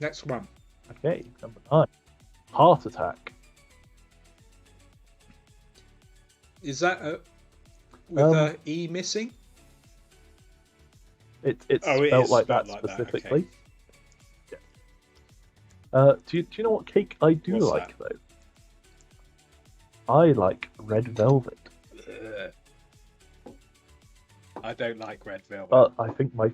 Next one. Okay, number 9. Heart attack. Is that with a E missing? It's it spelled is like spelled that like that, specifically. Yeah. Do you know what cake I do What's like though? I like red velvet. I don't like red velvet. But I think my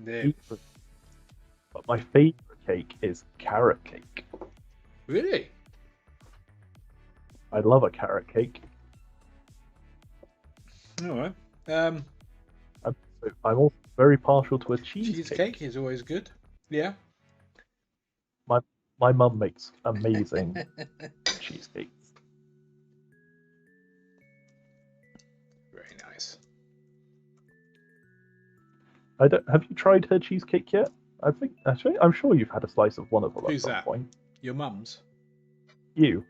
favorite cake is carrot cake. Really? I love a carrot cake. All right. I'm also very partial to a cheesecake. Cheesecake is always good. Yeah. My mum makes amazing cheesecakes. Very nice. Have you tried her cheesecake yet? I'm sure you've had a slice of one of them Who's at some that? point. Your mum's? You.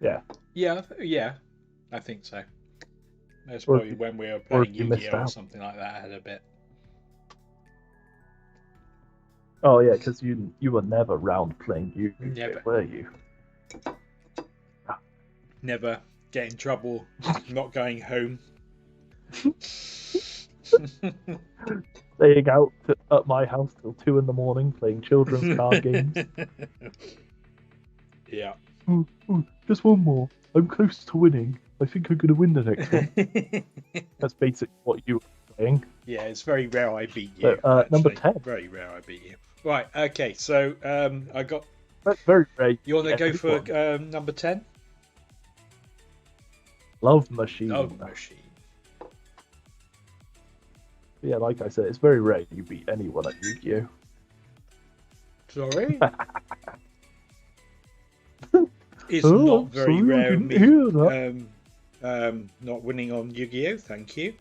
Yeah. Yeah. I think so. That's probably when we were playing Yu-Gi-Oh or something like that. I had a bit. Oh yeah, because you were never round playing Yu-Gi-Oh, Never. were you? Never get in trouble. Not going home. Staying out at my house till 2 a.m. playing children's card games. Yeah. Ooh, just one more. I'm close to winning. I think I'm going to win the next one. That's basically what you were saying. Yeah, it's very rare I beat you. So, number 10. Very rare I beat you. Right, okay, so I got... That's very rare. You want to go for one. number 10? Love Machine. Love Machine. Yeah, like I said, it's very rare you beat anyone at Yu-Gi-Oh. Sorry? It's Oh, not very sorry, I rare didn't me hear that. not winning on Yu-Gi-Oh, thank you.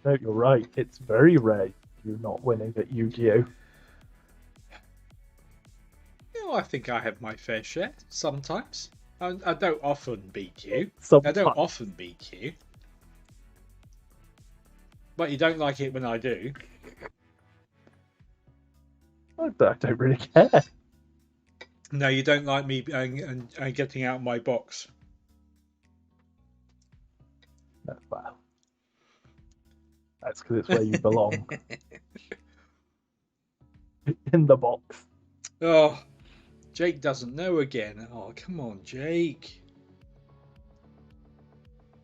No, you're right. It's very rare you not winning at Yu-Gi-Oh. I think I have my fair share sometimes. I don't often beat you. Sometimes. I don't often beat you. But you don't like it when I do. I don't really care. No, you don't like me and getting out of my box. No, well, that's because it's where you belong. In the box. Oh, Jake doesn't know again. Oh, come on, Jake.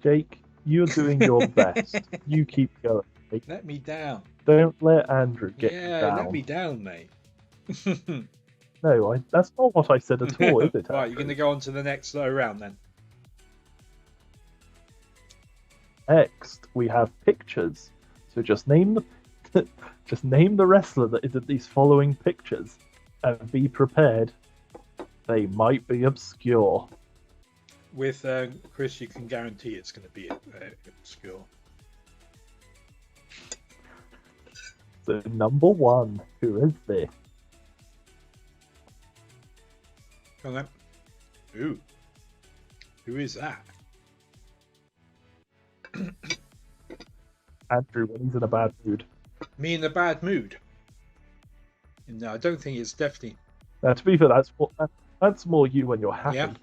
Jake, you're doing your best. You keep going. Jake. Let me down. Don't let Andrew get you down. Let me down, mate. No, that's not what I said at all, is it? Right, you're going to go on to the next round then. Next, we have pictures. So just name the wrestler that is in these following pictures, and be prepared. They might be obscure. With Chris, you can guarantee it's going to be obscure. So number 1, who is this? Come on then. Ooh. Who is that? Andrew, when he's in a bad mood. Me in a bad mood? No, I don't think it's definitely... Now, to be fair, that's more you when you're happy. Yeah.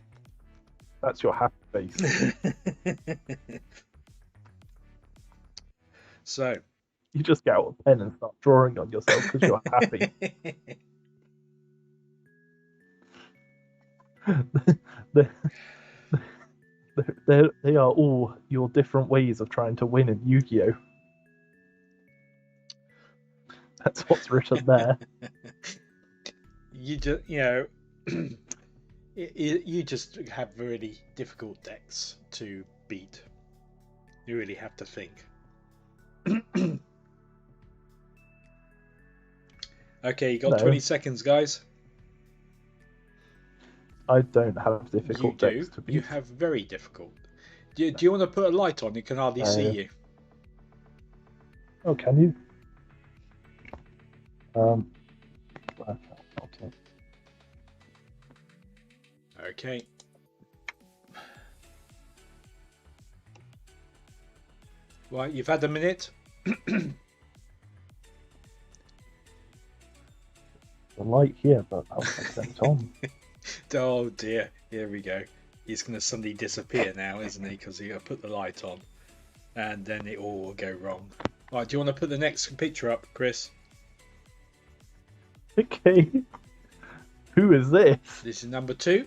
That's your happy face. So... You just get out a pen and start drawing on yourself because you're happy. they, they are all your different ways of trying to win in Yu-Gi-Oh. That's what's written there. You just, you just have really difficult decks to beat. You really have to think. Okay, you got No. 20 seconds, guys. I don't have You difficult do. decks to beat. You have very difficult. Do you want to put a light on? You can hardly see you. Oh, can you? Okay. Okay. Right, you've had a minute. The light here, but I'll take it on. Oh dear, here we go. He's going to suddenly disappear now, isn't he? Because he'll put the light on. And then it all will go wrong. Right, do you want to put the next picture up, Chris? Okay. Who is this? This is number 2.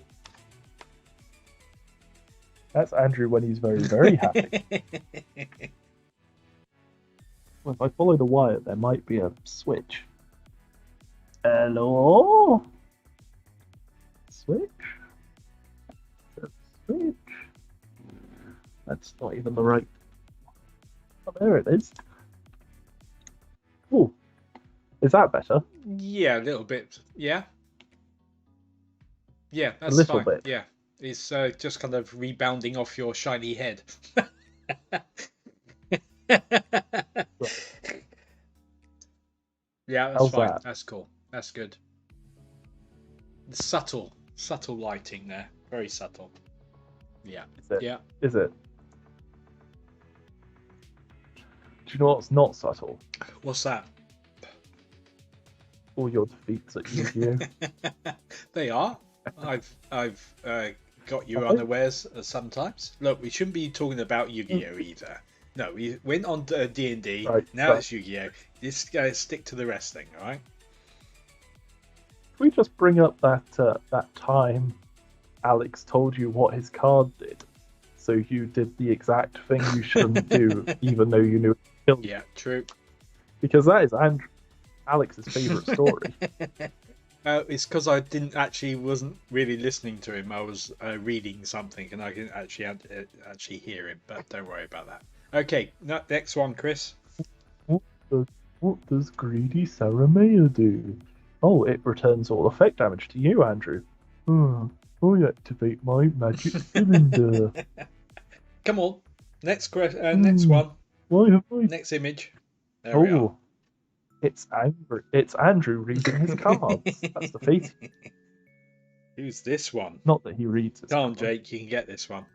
That's Andrew when he's very, very happy. Well, if I follow the wire, there might be a switch. Hello? Switch? Switch? That's not even the right... Oh, there it is. Oh, is that better? Yeah, a little bit. Yeah. Yeah, that's A little fine. bit. Yeah, it's just kind of rebounding off your shiny head. Yeah, that's How's fine. that? That's cool. That's good. Subtle lighting there. Very subtle. Yeah. Is it? Yeah. Is it? Do you know what's not subtle? What's that? All your defeats at Yu-Gi-Oh! They are. I've got you Have they? unawares sometimes. Look, we shouldn't be talking about Yu-Gi-Oh either. No, we went on D&D. Right, Now right. it's Yu-Gi-Oh. Just guys stick to the wrestling, all right? Can we just bring up that time Alex told you what his card did? So you did the exact thing you shouldn't do, even though you knew it killed you. Yeah, true. Because that is Alex's favourite story. It's because I wasn't really listening to him. I was reading something, and I can actually hear him. But don't worry about that. Okay, next one, Chris. What does Greedy Saramea do? Oh, it returns all effect damage to you, Andrew. I activate my magic cylinder. Come on, next next one, Why have I... next image. There we are. Oh, it's Andrew reading his cards. That's the face. Who's this one? Not that he reads his Come on, cards. Jake, you can get this one.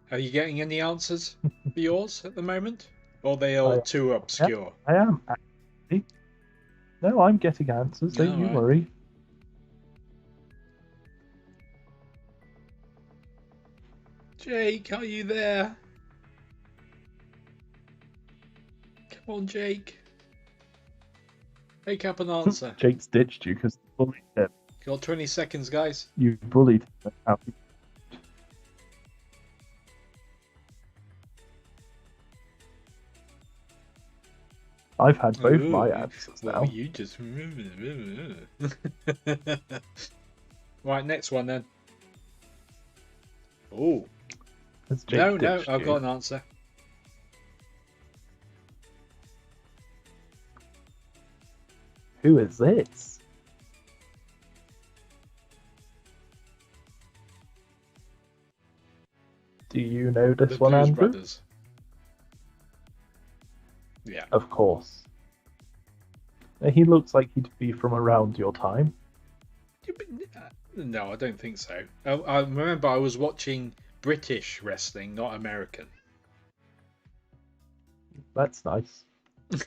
Are you getting any answers for yours at the moment? Or are they all too obscure? I am, actually. No, I'm getting answers, don't you Alright. worry. Jake, are you there? Come on, Jake. Make up an answer. Jake's ditched you because you bullied him. Got 20 seconds, guys. You bullied him. I've had both my Ooh, answers well, now. you just... Right, next one then. Oh, Has Jake no, ditched I've you? got an answer. Who is this? Do you know this The one, Blues Andrew? Brothers. Yeah. Of course. He looks like he'd be from around your time. No, I don't think so. I remember I was watching British wrestling, not American. That's nice.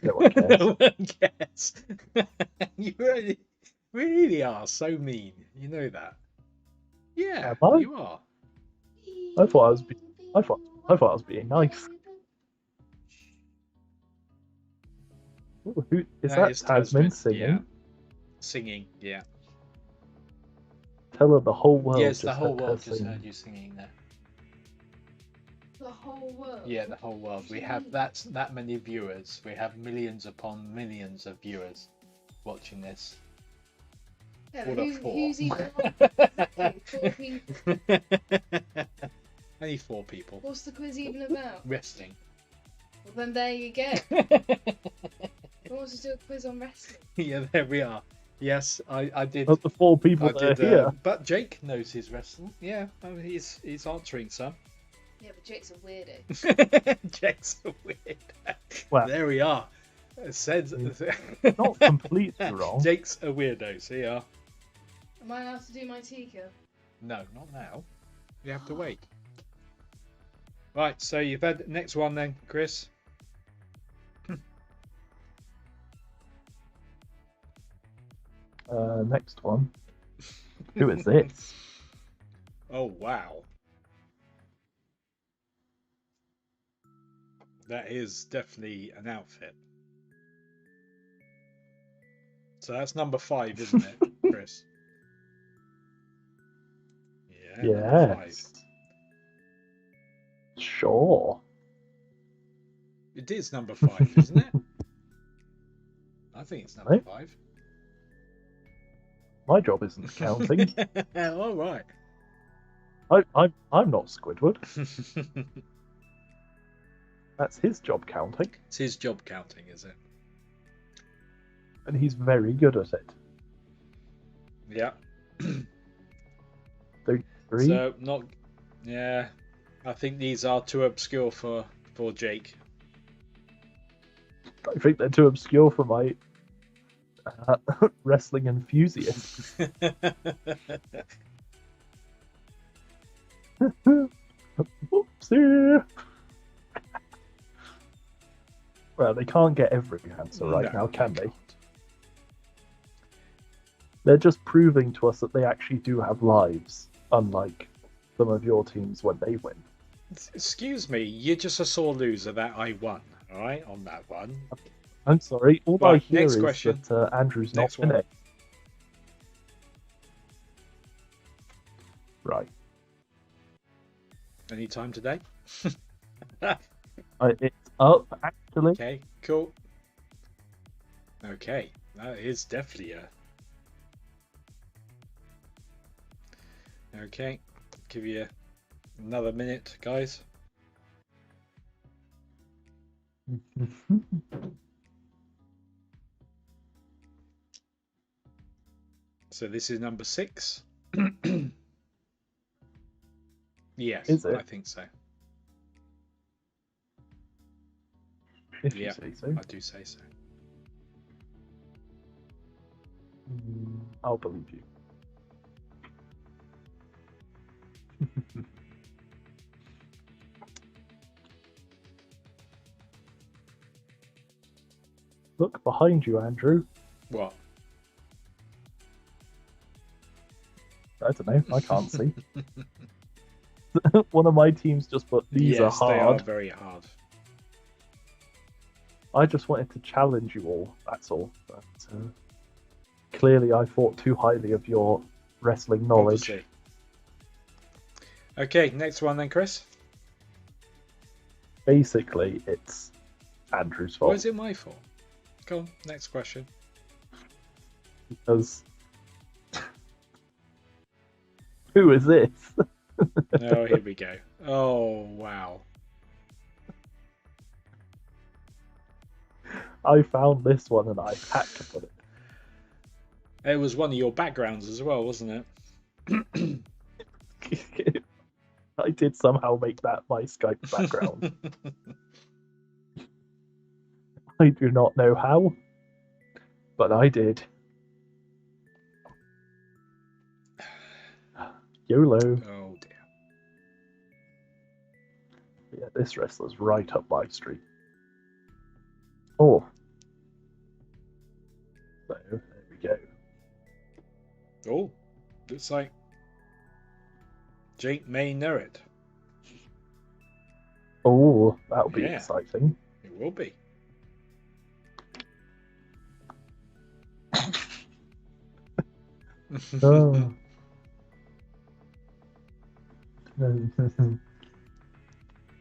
No one cares. No one cares. really are so mean. You know that. Yeah, Am I? you are. I thought I was I thought I was being nice. Ooh, who is That that? is Tasman Tasman. Yeah, singing. singing. Yeah. Tell her the whole world Yes, the just whole heard her world just singing. heard you singing there. The whole world. Yeah, the whole world. We have that many viewers. We have millions upon millions of viewers watching this. Yeah, What but a four. who's even exactly 4 people? Only 4 people. What's the quiz even about? Wrestling. Well, then there you go. Who wants to do a quiz on wrestling? Yeah, there we are. Yes, I did. Of the 4 people I that are did. here. But Jake knows his wrestling. Yeah, I mean, he's answering some. Yeah, but Jake's a weirdo. Jake's a weird. Well, There we are. It said not completely wrong. Jake's a weirdo. So yeah. Am I allowed to do my Tika? No, not now. You have to wait. Right. So you've had next one then, Chris. Next one. Who is this? Oh wow. That is definitely an outfit. So that's number 5, isn't it, Chris? Yeah. Number 5. Yes. Sure. It is number 5, isn't it? I think it's number Right. 5. My job isn't counting. All right. I'm not Squidward. That's his job counting, It's his job counting, is it? and he's very good at it. Yeah. 3. So not. Yeah. I think these are too obscure for Jake. I think they're too obscure for my wrestling enthusiast. Oopsie. Well, they can't get every answer right No, now, can they? can't. They're just proving to us that they actually do have lives, unlike some of your teams when they win. Excuse me, you're just a sore loser that I won, alright, on that one. I'm sorry, all I Right, hear next is question. that Andrew's Next not in one. it. Right. Any time today? It's up, actually. Okay, cool. Okay, that is definitely a... Okay, give you another minute, guys. So this is number 6. Yes, Is it? I think so. If Yeah. you say so. I do say so. I'll believe you. Look behind you, Andrew. What? I don't know. I can't see. One of my teams just put these Yes, are they are hard. very hard. I just wanted to challenge you all. That's all. But clearly, I thought too highly of your wrestling knowledge. Obviously. Okay, next one then, Chris. Basically, it's Andrew's fault Why is it my fault? Go on, next question. because who is this? Oh, here we go. Oh, wow. I found this one and I had to put it. It was one of your backgrounds as well, wasn't it? I did somehow make that my Skype background. I do not know how, but I did. YOLO. Oh dear. Yeah, this wrestler's right up my street. Oh. So, there we go. looks like Jake may know it. Oh, that'll be Yeah. exciting. It will be. Oh.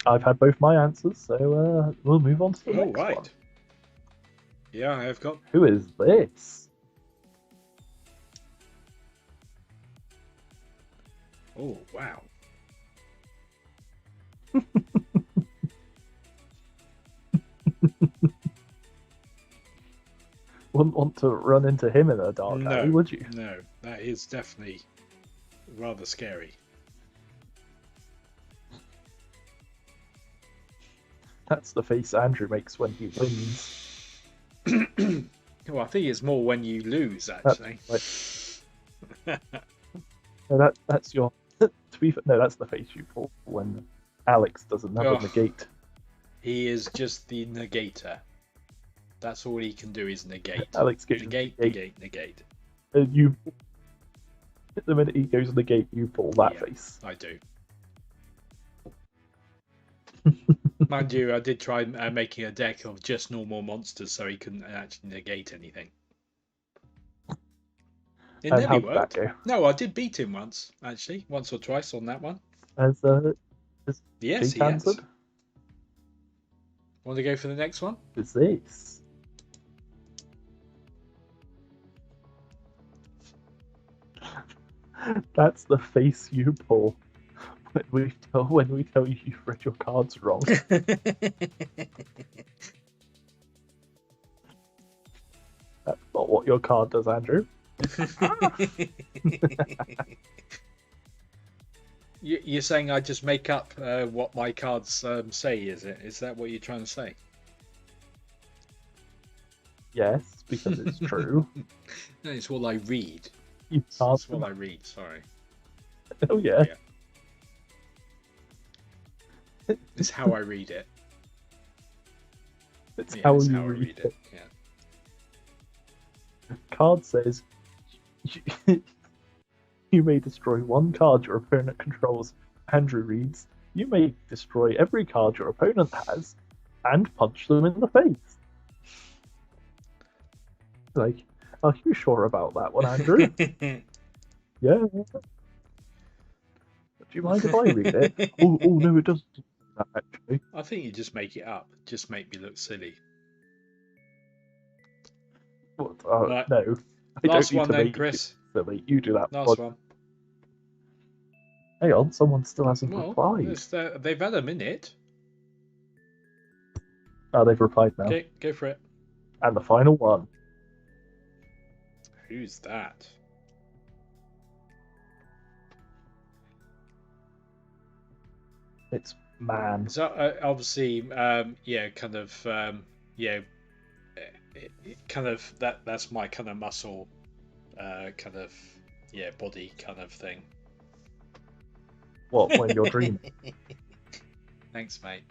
I've had both my answers, so we'll move on to the All next right. one. Yeah, I have got. Who is this? Oh, wow. Wouldn't want to run into him in a dark No, alley, would you? no, that is definitely rather scary. That's the face Andrew makes when he wins. Well, I think it's more when you lose, actually. No, that's your. To be fair, no, that's the face you pull when Alex does another Oh. negate. He is just the negator. That's all he can do is negate. Alex goes Negate. And you. The minute he goes negate, you pull that Yeah. face. I do. Mind you, I did try making a deck of just normal monsters so he couldn't actually negate anything. It And nearly how did that worked. go? No, I did beat him once, actually. Once or twice on that one. Has Yes, Jake he has. answered? Want to go for the next one? Is this? That's the face you pull when we tell you you've read your cards wrong. That's not what your card does, Andrew. You're saying I just make up what my cards say, is it? Is that what you're trying to say? Yes, because it's true. No, it's what I read. You can't. It's what I read, sorry. Oh yeah. It's how I read it. It's Yeah, how it's you how I read read it. it. Yeah. Card says you may destroy one card your opponent controls. Andrew reads, you may destroy every card your opponent has and punch them in the face. Like, are you sure about that one, Andrew? Yeah. Do you mind if I read it? Oh no, it doesn't. Actually, I think you just make it up. Just make me look silly. what? Right. No. I Last don't need one to then, make Chris. it silly. You do that. Last one. Hang on, someone still hasn't Well, replied. they've had a minute. Oh, they've replied now. Okay, go for it. And the final one. Who's that? It's man. So obviously, yeah, kind of, yeah, kind of that's my kind of muscle, kind of, yeah, body kind of thing. What, when you're dreaming? Thanks, mate.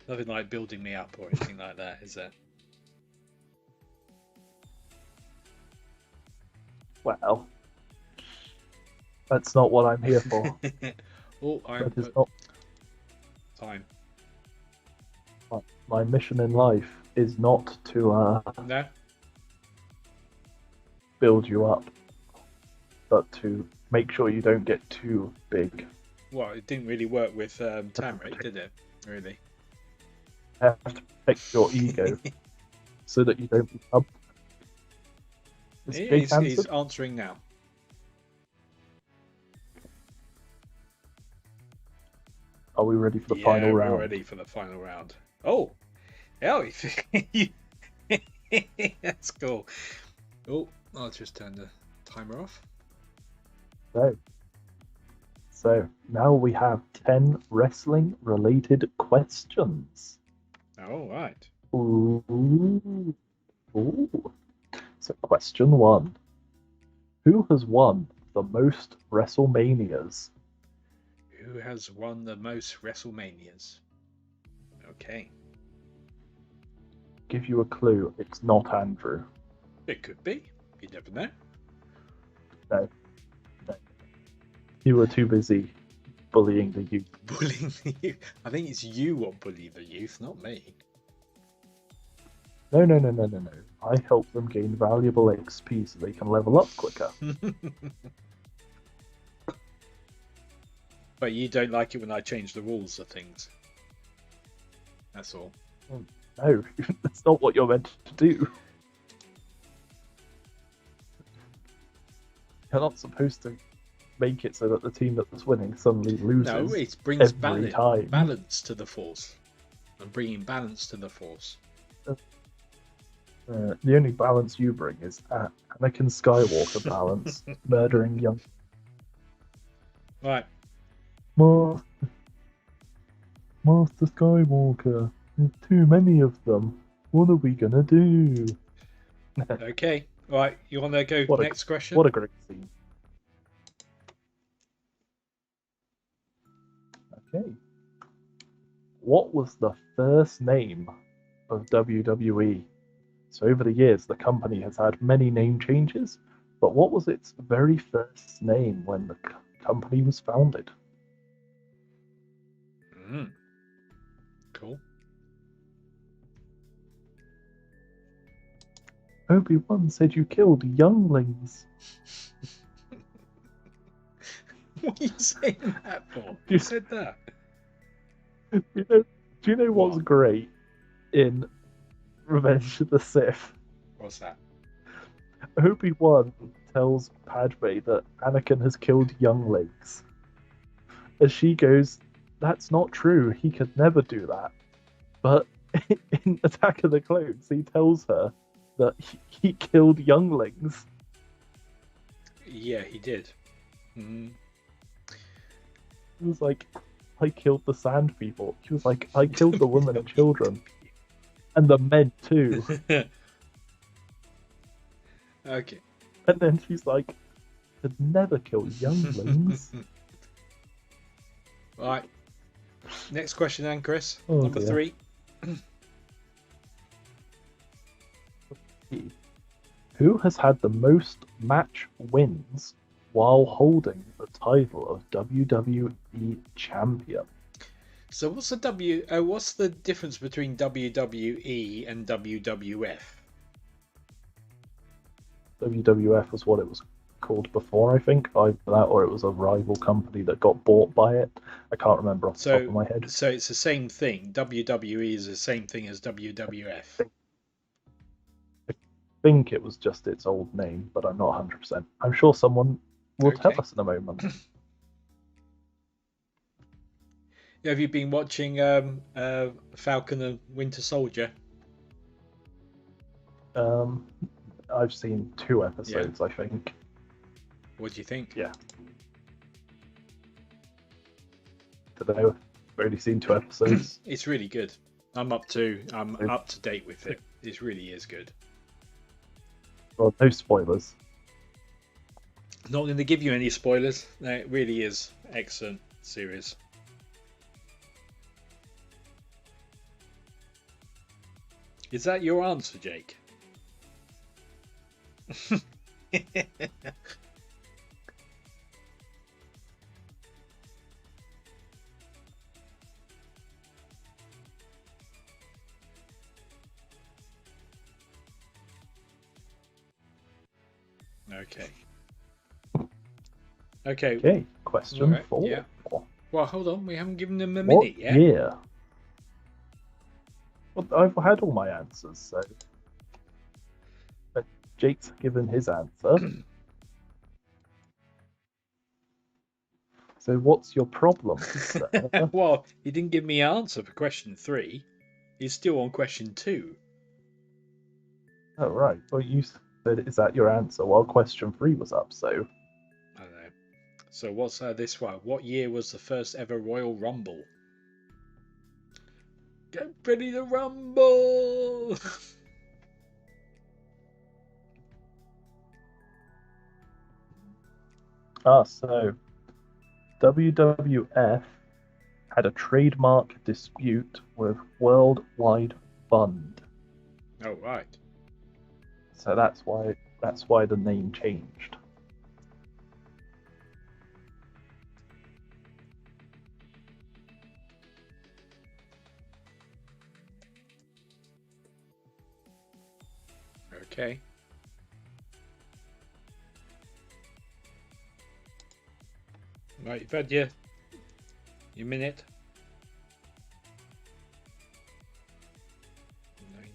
Nothing like building me up or anything like that, is there? Well, that's not what I'm here for. Oh, I'm That is not time. my mission in life. Is not to No. build you up, but to make sure you don't get too big. Well, it didn't really work with Tamric, did it? Really? You have to protect your ego so that you don't become. Is Jake He's answered? answering now. Are we ready for the Yeah, final we're round? ready for the final round. Oh, yeah, that's cool. Oh, I'll just turn the timer off. So now we have 10 wrestling related questions. All right. Ooh. Ooh. So question 1. Who has won the most WrestleManias? Who has won the most WrestleManias? Okay. Give you a clue, it's not Andrew. It could be. You never know. No, no. You were too busy bullying the youth. Bullying the youth. I think it's you what bully the youth, not me. No. I help them gain valuable XP so they can level up quicker. But you don't like it when I change the rules of things. That's all. No, that's not what you're meant to do. You're not supposed to make it so that the team that's winning suddenly loses. No, it brings every time. balance to the force. I'm bringing balance to the force. The only balance you bring is Anakin Skywalker balance, murdering young. Right. Master Skywalker, there's too many of them. What are we gonna do? Okay. Right. You want to go next question? What a great scene. Okay. What was the first name of WWE? So over the years, the company has had many name changes, but what was its very first name when the company was founded? Cool. Obi-Wan said you killed younglings. What are you saying that for? You said that? Do you know what's great in Revenge of the Sith? What's that? Obi-Wan tells Padme that Anakin has killed younglings. As she goes, that's not true. He could never do that. But in Attack of the Clones, he tells her that he killed younglings. Yeah, he did. Mm. He was like, I killed the sand people. She was like, I killed the women and children. And the men too. Okay. And then she's like, could never kill younglings. Right. Next question then, Chris. Oh, Number dear. 3. Who has had the most match wins while holding the title of WWE Champion? So what's the difference between WWE and WWF? WWF was what it was called before, I think. Either that or it was a rival company that got bought by it. I can't remember off the top of my head. So it's the same thing. WWE is the same thing as WWF. I think it was just its old name, but I'm not 100%. I'm sure someone will tell us in a moment. Have you been watching Falcon and Winter Soldier? I've seen 2 episodes, I think. What do you think? Yeah. Don't know. I've only seen 2 episodes. It's really good. I'm up to date with it. It really is good. Well, no spoilers. Not going to give you any spoilers. No, it really is excellent series. Is that your answer, Jake? Okay. Okay, question Right, 4. yeah. Well, hold on. We haven't given them a What minute yet. year? Well, I've had all my answers, so. But Jake's given his answer. So what's your problem, sir? Well, he didn't give me an answer for question 3. He's still on question 2. Oh, right. Well, you said, is that your answer? While question 3 was up, so. I don't know. So what's this one? What year was the first ever Royal Rumble? Get ready to rumble! So WWF had a trademark dispute with Worldwide Fund. Oh, right. So that's why the name changed. Okay. Right, you've had your minute. 19.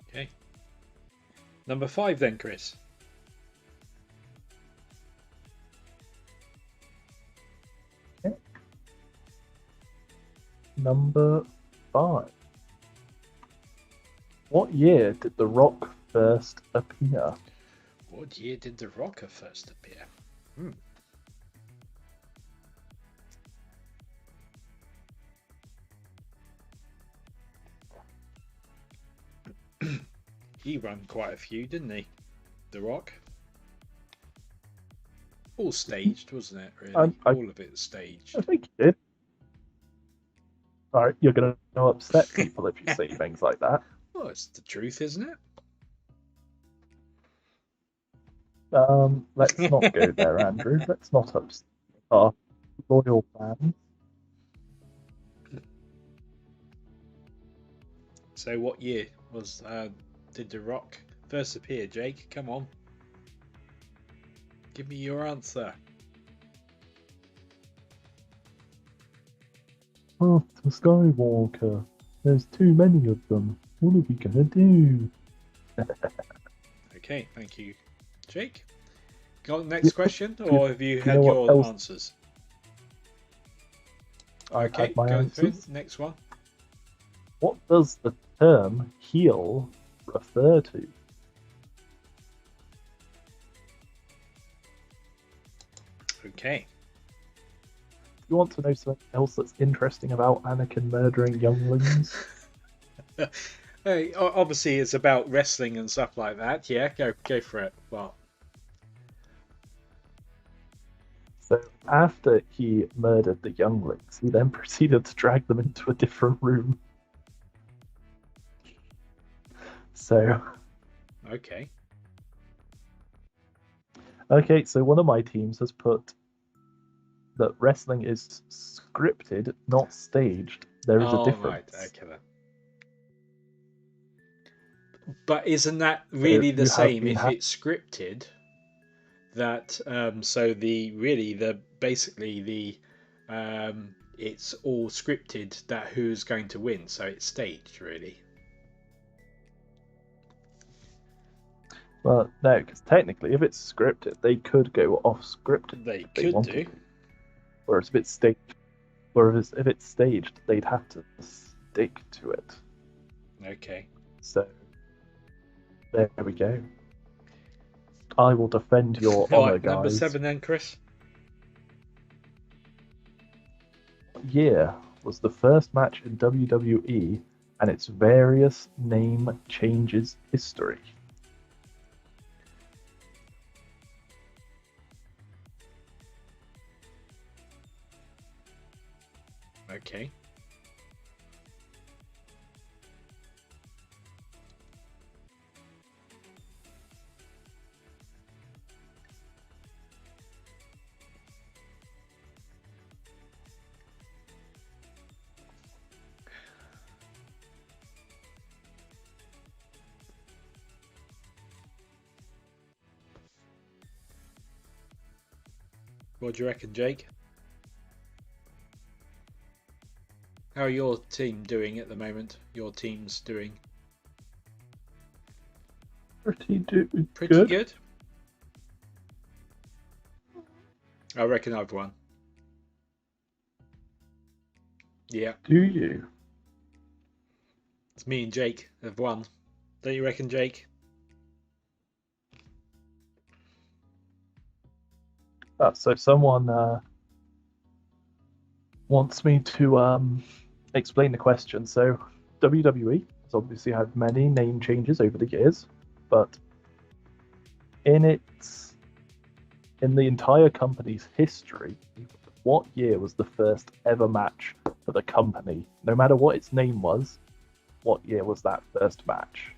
Okay. Number 5 then, Chris. Okay. Number 5. What year did The Rock first appear? What year did The Rocker first appear? He ran quite a few, didn't he? The Rock. All staged, wasn't it? Really, all of it staged. I think he did. Alright, you're going to upset people if you say things like that. Well, it's the truth, isn't it? Let's not go there, Andrew. Let's not upset our loyal fans. So, what year was did The Rock first appear, Jake? Come on, give me your answer. After Skywalker, there's too many of them. What are we gonna do? Okay, thank you, Jake. Got the next question, or have you you had know what your else- answers? I've Okay, had my go through answers. next one. What does the term heel refer to? Okay. You want to know something else that's interesting about Anakin murdering younglings? Hey, obviously, it's about wrestling and stuff like that. Yeah, go for it. Well, So after he murdered the younglings, he then proceeded to drag them into a different room. So, okay. so one of my teams has put that wrestling is scripted, not staged. There is a difference. Right, okay then. But isn't that really the you have same been if it's scripted? That so basically the it's all scripted that who's going to win, so it's staged really. Well, no, because technically, if it's scripted, they could go off script. They if they could wanted do. to. Whereas if it's staged, if it's staged, they'd have to stick to it. Okay. So there we go. I will defend your All honor, right, number guys. 7 then, Chris. What year was the first match in WWE and its various name changes history? Okay. What do you reckon, Jake? How are your team doing at the moment? Your team's doing Pretty good. I reckon I've won. Yeah, Do you? it's me and Jake have won. Don't you reckon, Jake? So someone wants me to explain the question. So WWE has obviously had many name changes over the years, but in the entire company's history, what year was the first ever match for the company? No matter what its name was, what year was that first match?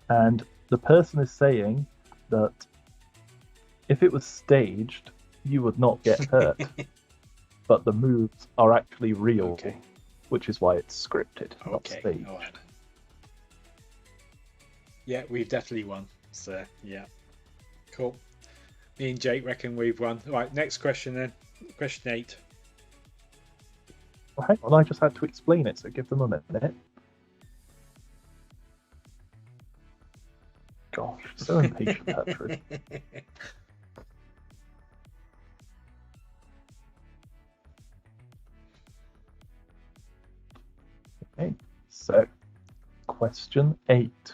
And the person is saying that if it was staged, you would not get hurt, but the moves are actually real. Okay. which is why it's scripted, not Okay. staged. All right. Yeah, we've definitely won. So yeah, cool. Me and Jake reckon we've won. All right, next question then. Question 8. Well, hang on, I just had to explain it, so give them a minute. Gosh, so impatient, Petra. Okay, so question 8.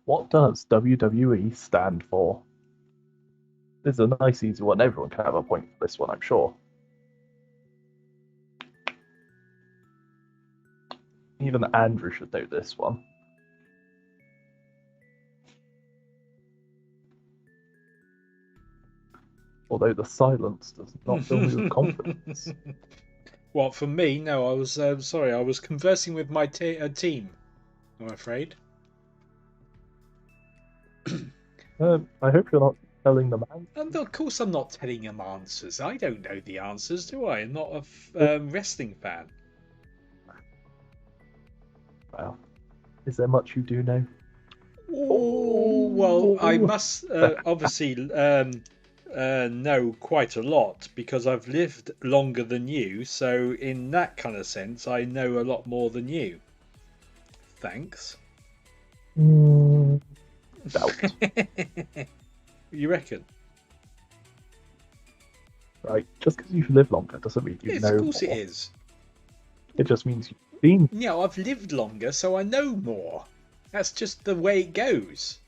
What does WWE stand for? This is a nice, easy one. Everyone can have a point for this one, I'm sure. Even Andrew should know this one. Although the silence does not fill me with confidence. Well, for me, no. I was sorry. I was conversing with my team. I'm afraid. I hope you're not telling them. And of course, I'm not telling them answers. I don't know the answers, do I? I'm not a wrestling fan. Well, is there much you do know? Oh, well, I must obviously know quite a lot because I've lived longer than you. So, in that kind of sense, I know a lot more than you. Thanks. Doubt. You reckon? Right, just because you live longer doesn't mean you Yes, know of course more. it is. It just means you've been. Yeah, I've lived longer, so I know more. That's just the way it goes.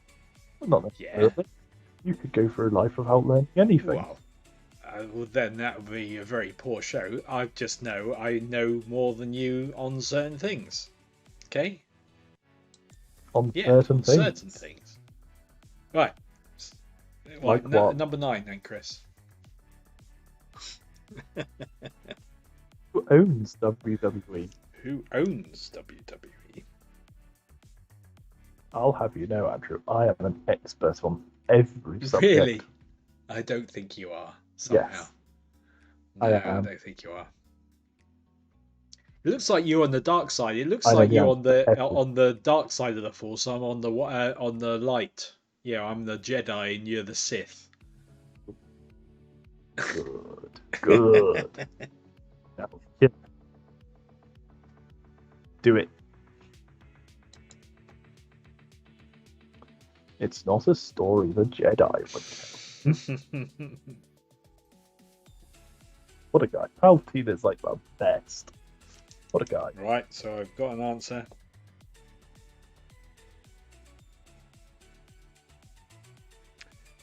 Not necessarily. Yeah. You could go through life without learning anything. Well, then that would be a very poor show. I just know I know more than you on certain things. Okay? On Yeah, certain on things. certain things. Right. Like what? Number 9 then, Chris. Who owns WWE? Who owns WWE? I'll have you know, Andrew, I am an expert on every subject. Really? I don't think you are, somehow. Yes, No, I I am. don't think you are. It looks like you're on the dark side. It looks I know like the you're answer. on the dark side of the Force. I'm on the light. Yeah, I'm the Jedi and you're the Sith. Good. Good. Now, yeah. Do it. It's not a story the Jedi would tell. What a guy. Palpatine is like the best. What a guy. Right, so I've got an answer.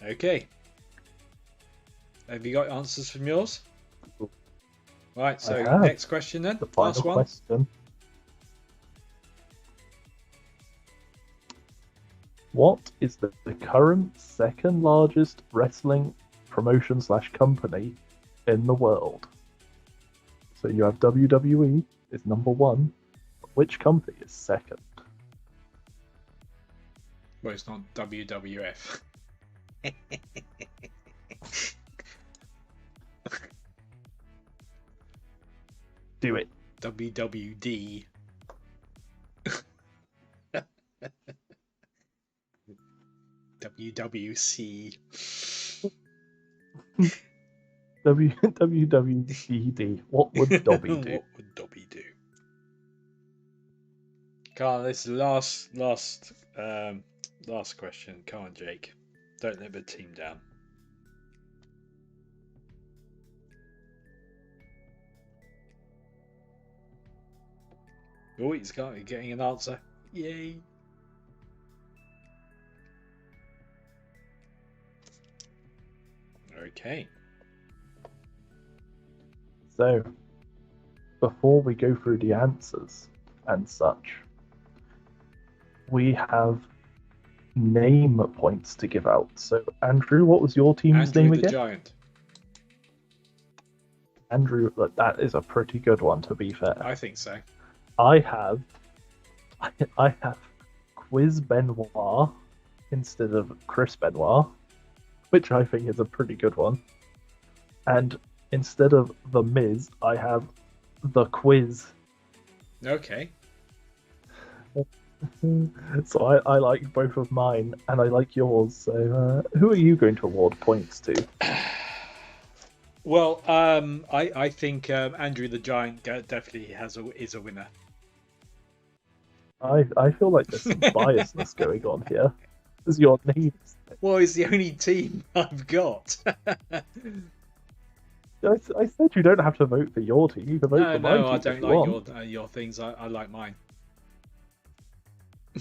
Okay. Have you got answers from yours? Right, so I have. next question then. The final Last one. question. What is the current second largest wrestling promotion / company in the world? So you have WWE is number 1. Which company is second? Well, it's not WWF. Do it. WWD. WWC. WWDD. What would Dobby do? What would Dobby do? Come on, this is last question. Come on, Jake. Don't let the team down. Oh, he's getting an answer. Yay! Okay. So, before we go through the answers and such, we have name points to give out. So, Andrew, what was your team's Andrew name the again? Giant. Andrew, that is a pretty good one, to be fair. I think so. I have Quiz Benoit instead of Chris Benoit, which I think is a pretty good one. And instead of The Miz, I have The Quiz. Okay. So I like both of mine, and I like yours. So who are you going to award points to? Well, I think Andrew the Giant definitely is a winner. I feel like there's some biasness going on here. This is your name. Well, it's the only team I've got. I said you don't have to vote for your team. You can vote No, for my no, I team if don't you like want. your things. I like mine.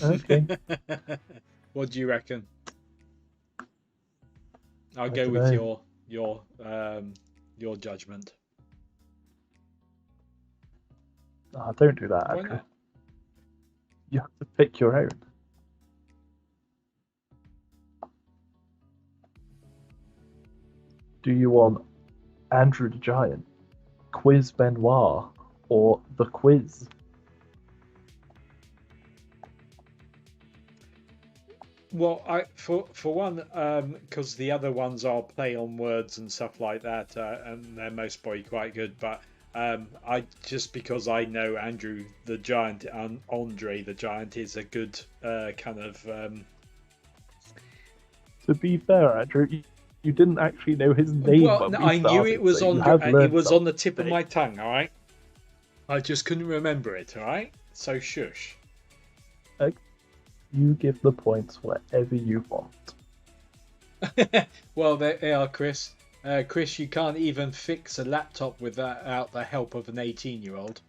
Okay. What do you reckon? I'll I go don't with know. your judgment. Don't do that, Why Andrew. not? You have to pick your own. Do you want Andrew the Giant, Quiz Benoit, or The Quiz? Well, for one, because the other ones are play on words and stuff like that, and they're most probably quite good. But I just because I know Andrew the Giant and Andre the Giant is a good kind of. To be fair, Andrew, you didn't actually know his name Well, when we I knew started, it was so you on. have It learned was on the tip of something. my tongue. All right, I just couldn't remember it. All right, so shush. You give the points wherever you want. Well, there they are, Chris. Chris, you can't even fix a laptop without the help of an 18-year-old.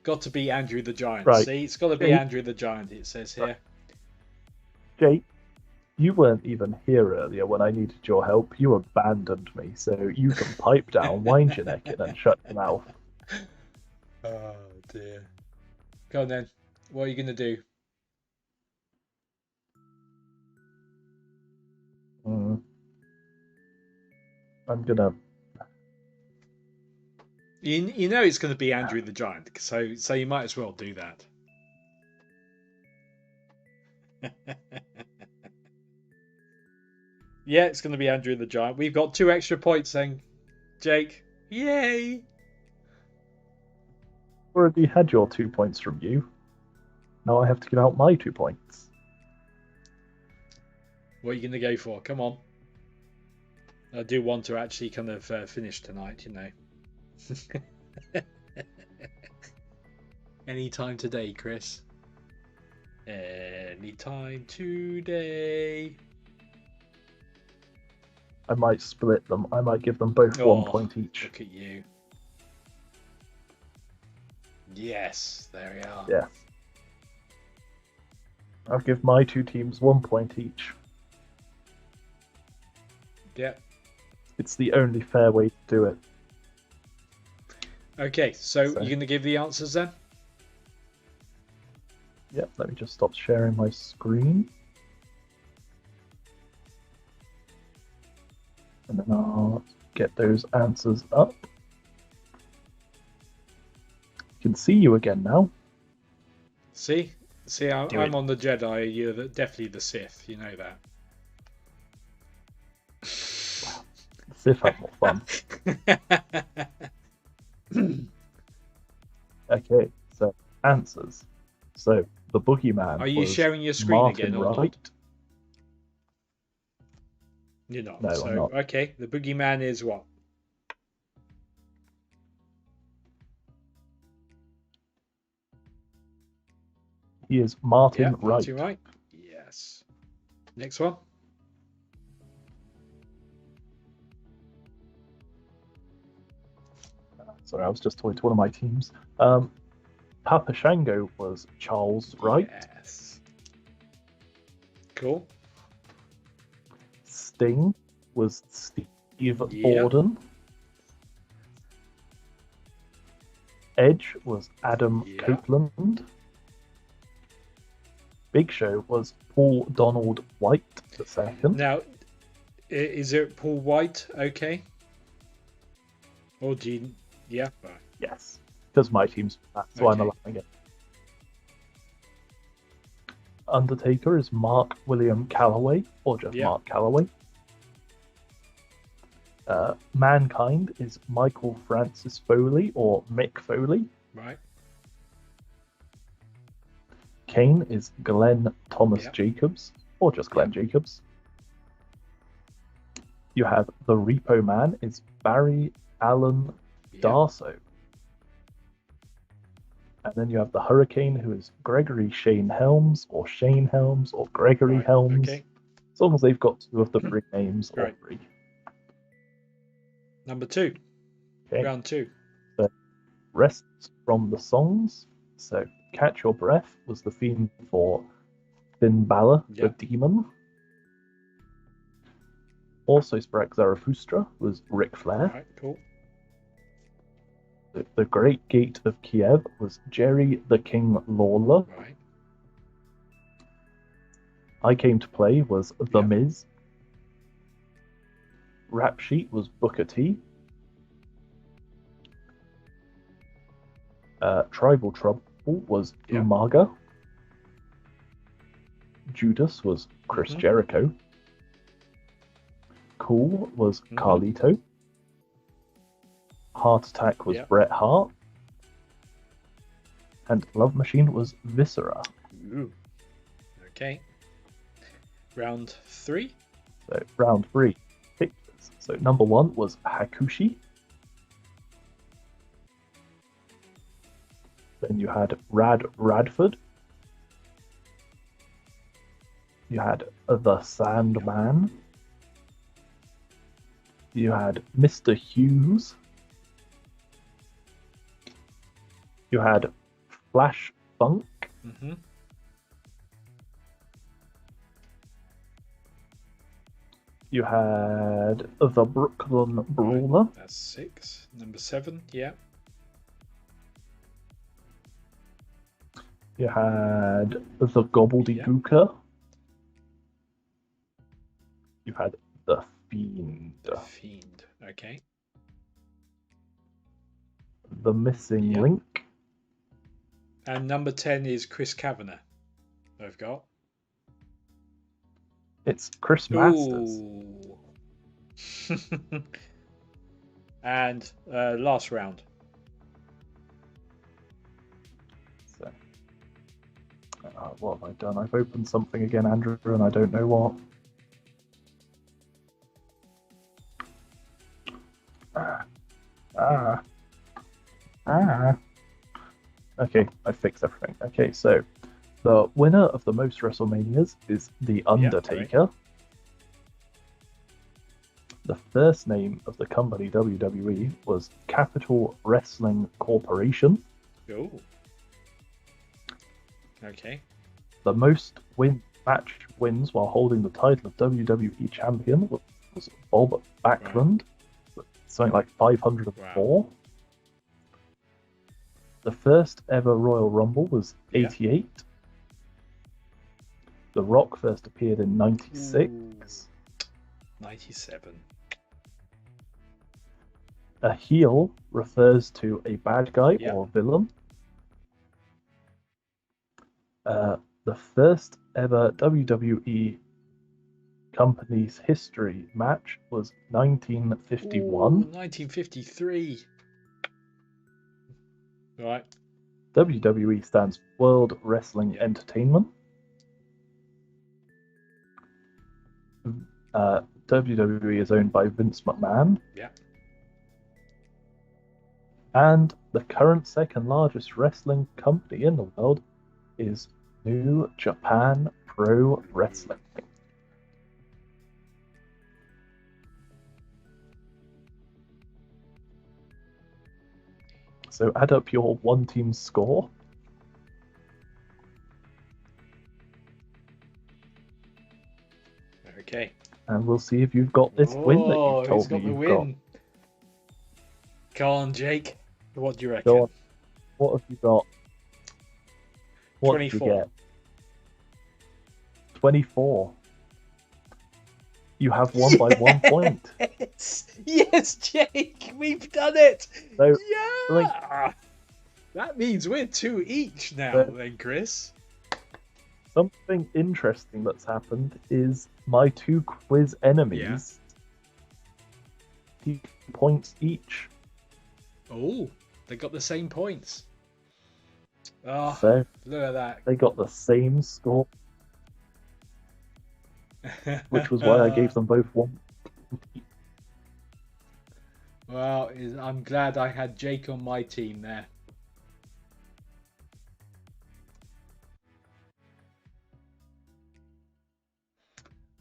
Got to be Andrew the Giant. Right. See, it's got to be Jake. Andrew the Giant. It says here. Jake, you weren't even here earlier when I needed your help. You abandoned me, so you can pipe down, wind your neck in, and shut your mouth. Oh dear. Go on then. What are you gonna do? I'm gonna. You know it's gonna be Andrew the Giant, so you might as well do that. Yeah, it's gonna be Andrew the Giant. We've got 2 extra points then, Jake. Yay! Already had your 2 points from you. Now I have to give out my 2 points. What are you gonna go for? Come on. I do want to actually kind of finish tonight, you know. Anytime today, Chris. Anytime today. I might split them. I might give them both 1 point each. Look at you. Yes, there we are. Yeah. I'll give my 2 teams 1 point each. Yep. It's the only fair way to do it. Okay, so you're going to give the answers then? Yep, let me just stop sharing my screen. And then I'll get those answers up. I can see you again now. See, I'm on the Jedi. You're definitely the Sith. You know that. Sith have more fun. Okay, so answers. So the boogeyman. Are you sharing your screen Martin again or Wright. not? You're not. No, so I'm not. okay, the boogeyman is what? He is Martin Yeah, Wright. Martin Wright. Yes. Next one. Sorry, I was just talking to one of my teams. Papa Shango was Charles Wright. Yes. Cool. Sting was Steve Yeah. Borden. Edge was Adam Yeah. Copeland. Big Show was Paul Donald White II. Now, is it Paul White? Okay. Or do you... Yeah. Right. Yes, because my team's that, so I'm Okay. allowing it. Undertaker is Mark William Calloway, or just Yeah. Mark Calloway. Mankind is Michael Francis Foley or Mick Foley. Right. Kane is Glenn Thomas Yep. Jacobs, or just Glenn Jacobs. You have the Repo Man is Barry Allen Yep. Darso. And then you have the Hurricane, who is Gregory Shane Helms, or Shane Helms, or Gregory Right, Helms. okay. As long as they've got two of the three names, or Right. three. Number 2. Okay. Round 2. Rests from the songs. So, Catch Your Breath was the theme for Finn Balor, Yep. the Demon. Also, Sprach Zarathustra was Ric Flair. Right, cool. The Great Gate of Kiev was Jerry the King Lawler. Right. I Came to Play was The Yep. Miz. Rap Sheet was Booker T. Tribal Trouble was Yep. Umaga. Judas was Chris Mhm. Jericho. Cool was Mhm. Carlito. Heart Attack was Yep. Bret Hart. And Love Machine was Viscera. Ooh. Okay. Round 3. So round 3 pictures. So number 1 was Hakushi. Then you had Radford. You had the Sandman. You had Mr. Hughes. You had Flash Funk. Mm-hmm. You had the Brooklyn Brawler. That's 6. Number 7. Yeah. You had the Gobbledygooker. You had the Fiend. The Fiend. Okay. The Missing Yep. Link. And number 10 is Chris Kavanagh. I've got. It's Chris Masters. Ooh. And last round. So, what have I done? I've opened something again, Andrew, and I don't know what. Okay, I fixed everything. Okay, so the winner of the most WrestleManias is The Undertaker. The first name of the company, WWE, was Capital Wrestling Corporation. Ooh. Okay. The most match wins while holding the title of WWE Champion was Bob Backlund, something like 504. The first ever Royal Rumble was 88. The Rock first appeared in 96. Ooh. 97. A heel refers to a bad guy Yep. or villain. The first ever WWE company's history match was 1951. Ooh, 1953. Right. WWE stands for World Wrestling Yep. Entertainment. WWE is owned by Vince McMahon. Yeah. And the current second largest wrestling company in the world is New Japan Pro Wrestling. So add up your one team score. Okay. And we'll see if you've got this win that Oh, you've he's told got me the you've win. Come on, Jake. What do you reckon? Go on. What have you got? What did you 24. get? 24. You have won by 1 point. Yes, Jake, we've done it. So, Yeah. That means we're 2 each now, So- then, Chris. Something interesting that's happened is my two quiz enemies 50 points each. Oh, they got the same points. Oh, So look at that. they got the same score, which was why I gave them both one. Well, I'm glad I had Jake on my team there.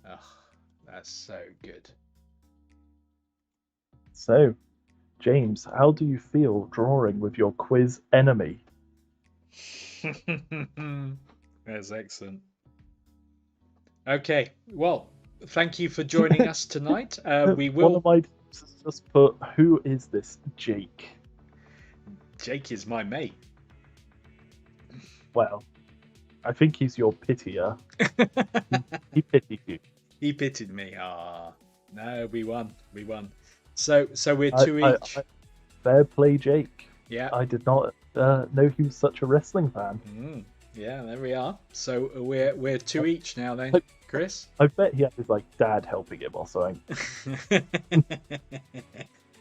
Oh, that's so good. So, James, how do you feel drawing with your quiz enemy? That's excellent. Okay, well, thank you for joining us tonight. We One will. of my teams has just put, who is this Jake? Jake is my mate. Well, I think he's your pitier. He pitied you. He pitied me. Ah, no, we won. We won. So we're two each. Fair play, Jake. Yeah. I did not know he was such a wrestling fan. Yeah, there we are. So we're two each now then, Chris. I bet he had his dad helping him or something.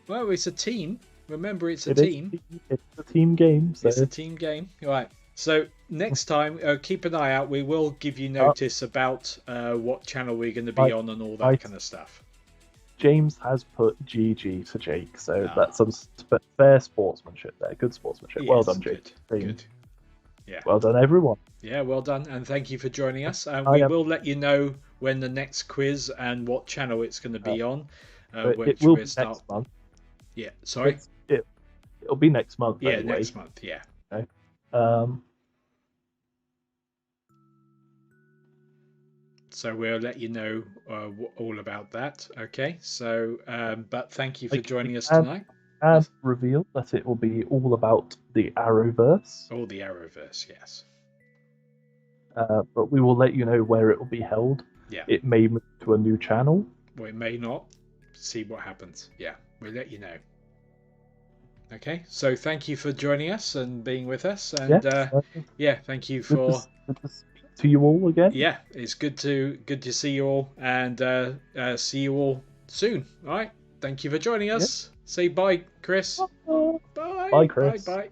Well, it's a team. Remember, it's a It team. It's a team game. So. It's a team game. Right. So next time, keep an eye out. We will give you notice about what channel we're going to be on and all that kind of stuff. James has put GG to Jake, so that's some fair sportsmanship there. Good sportsmanship. Yes, well done, Jake. Good. Yeah. Well done, everyone. Yeah, well done, and thank you for joining us. And we will let you know when the next quiz and what channel it's going to be on. It will be next month. Yeah, sorry. It'll be next month. Yeah, anyway. next month. Yeah. Okay. So we'll let you know all about that. Okay. So, but thank you for joining us tonight. And reveal that it will be all about the Arrowverse. Oh, the Arrowverse, yes. But we will let you know where it will be held. Yeah. It may move to a new channel. Or it may not. See what happens. Yeah, we'll let you know. Okay, so thank you for joining us and being with us. And thank you for good to speak to you all again. Yeah, it's good to see you all, and see you all soon. All right, thank you for joining us. Say bye, Chris. Bye, Chris. Bye.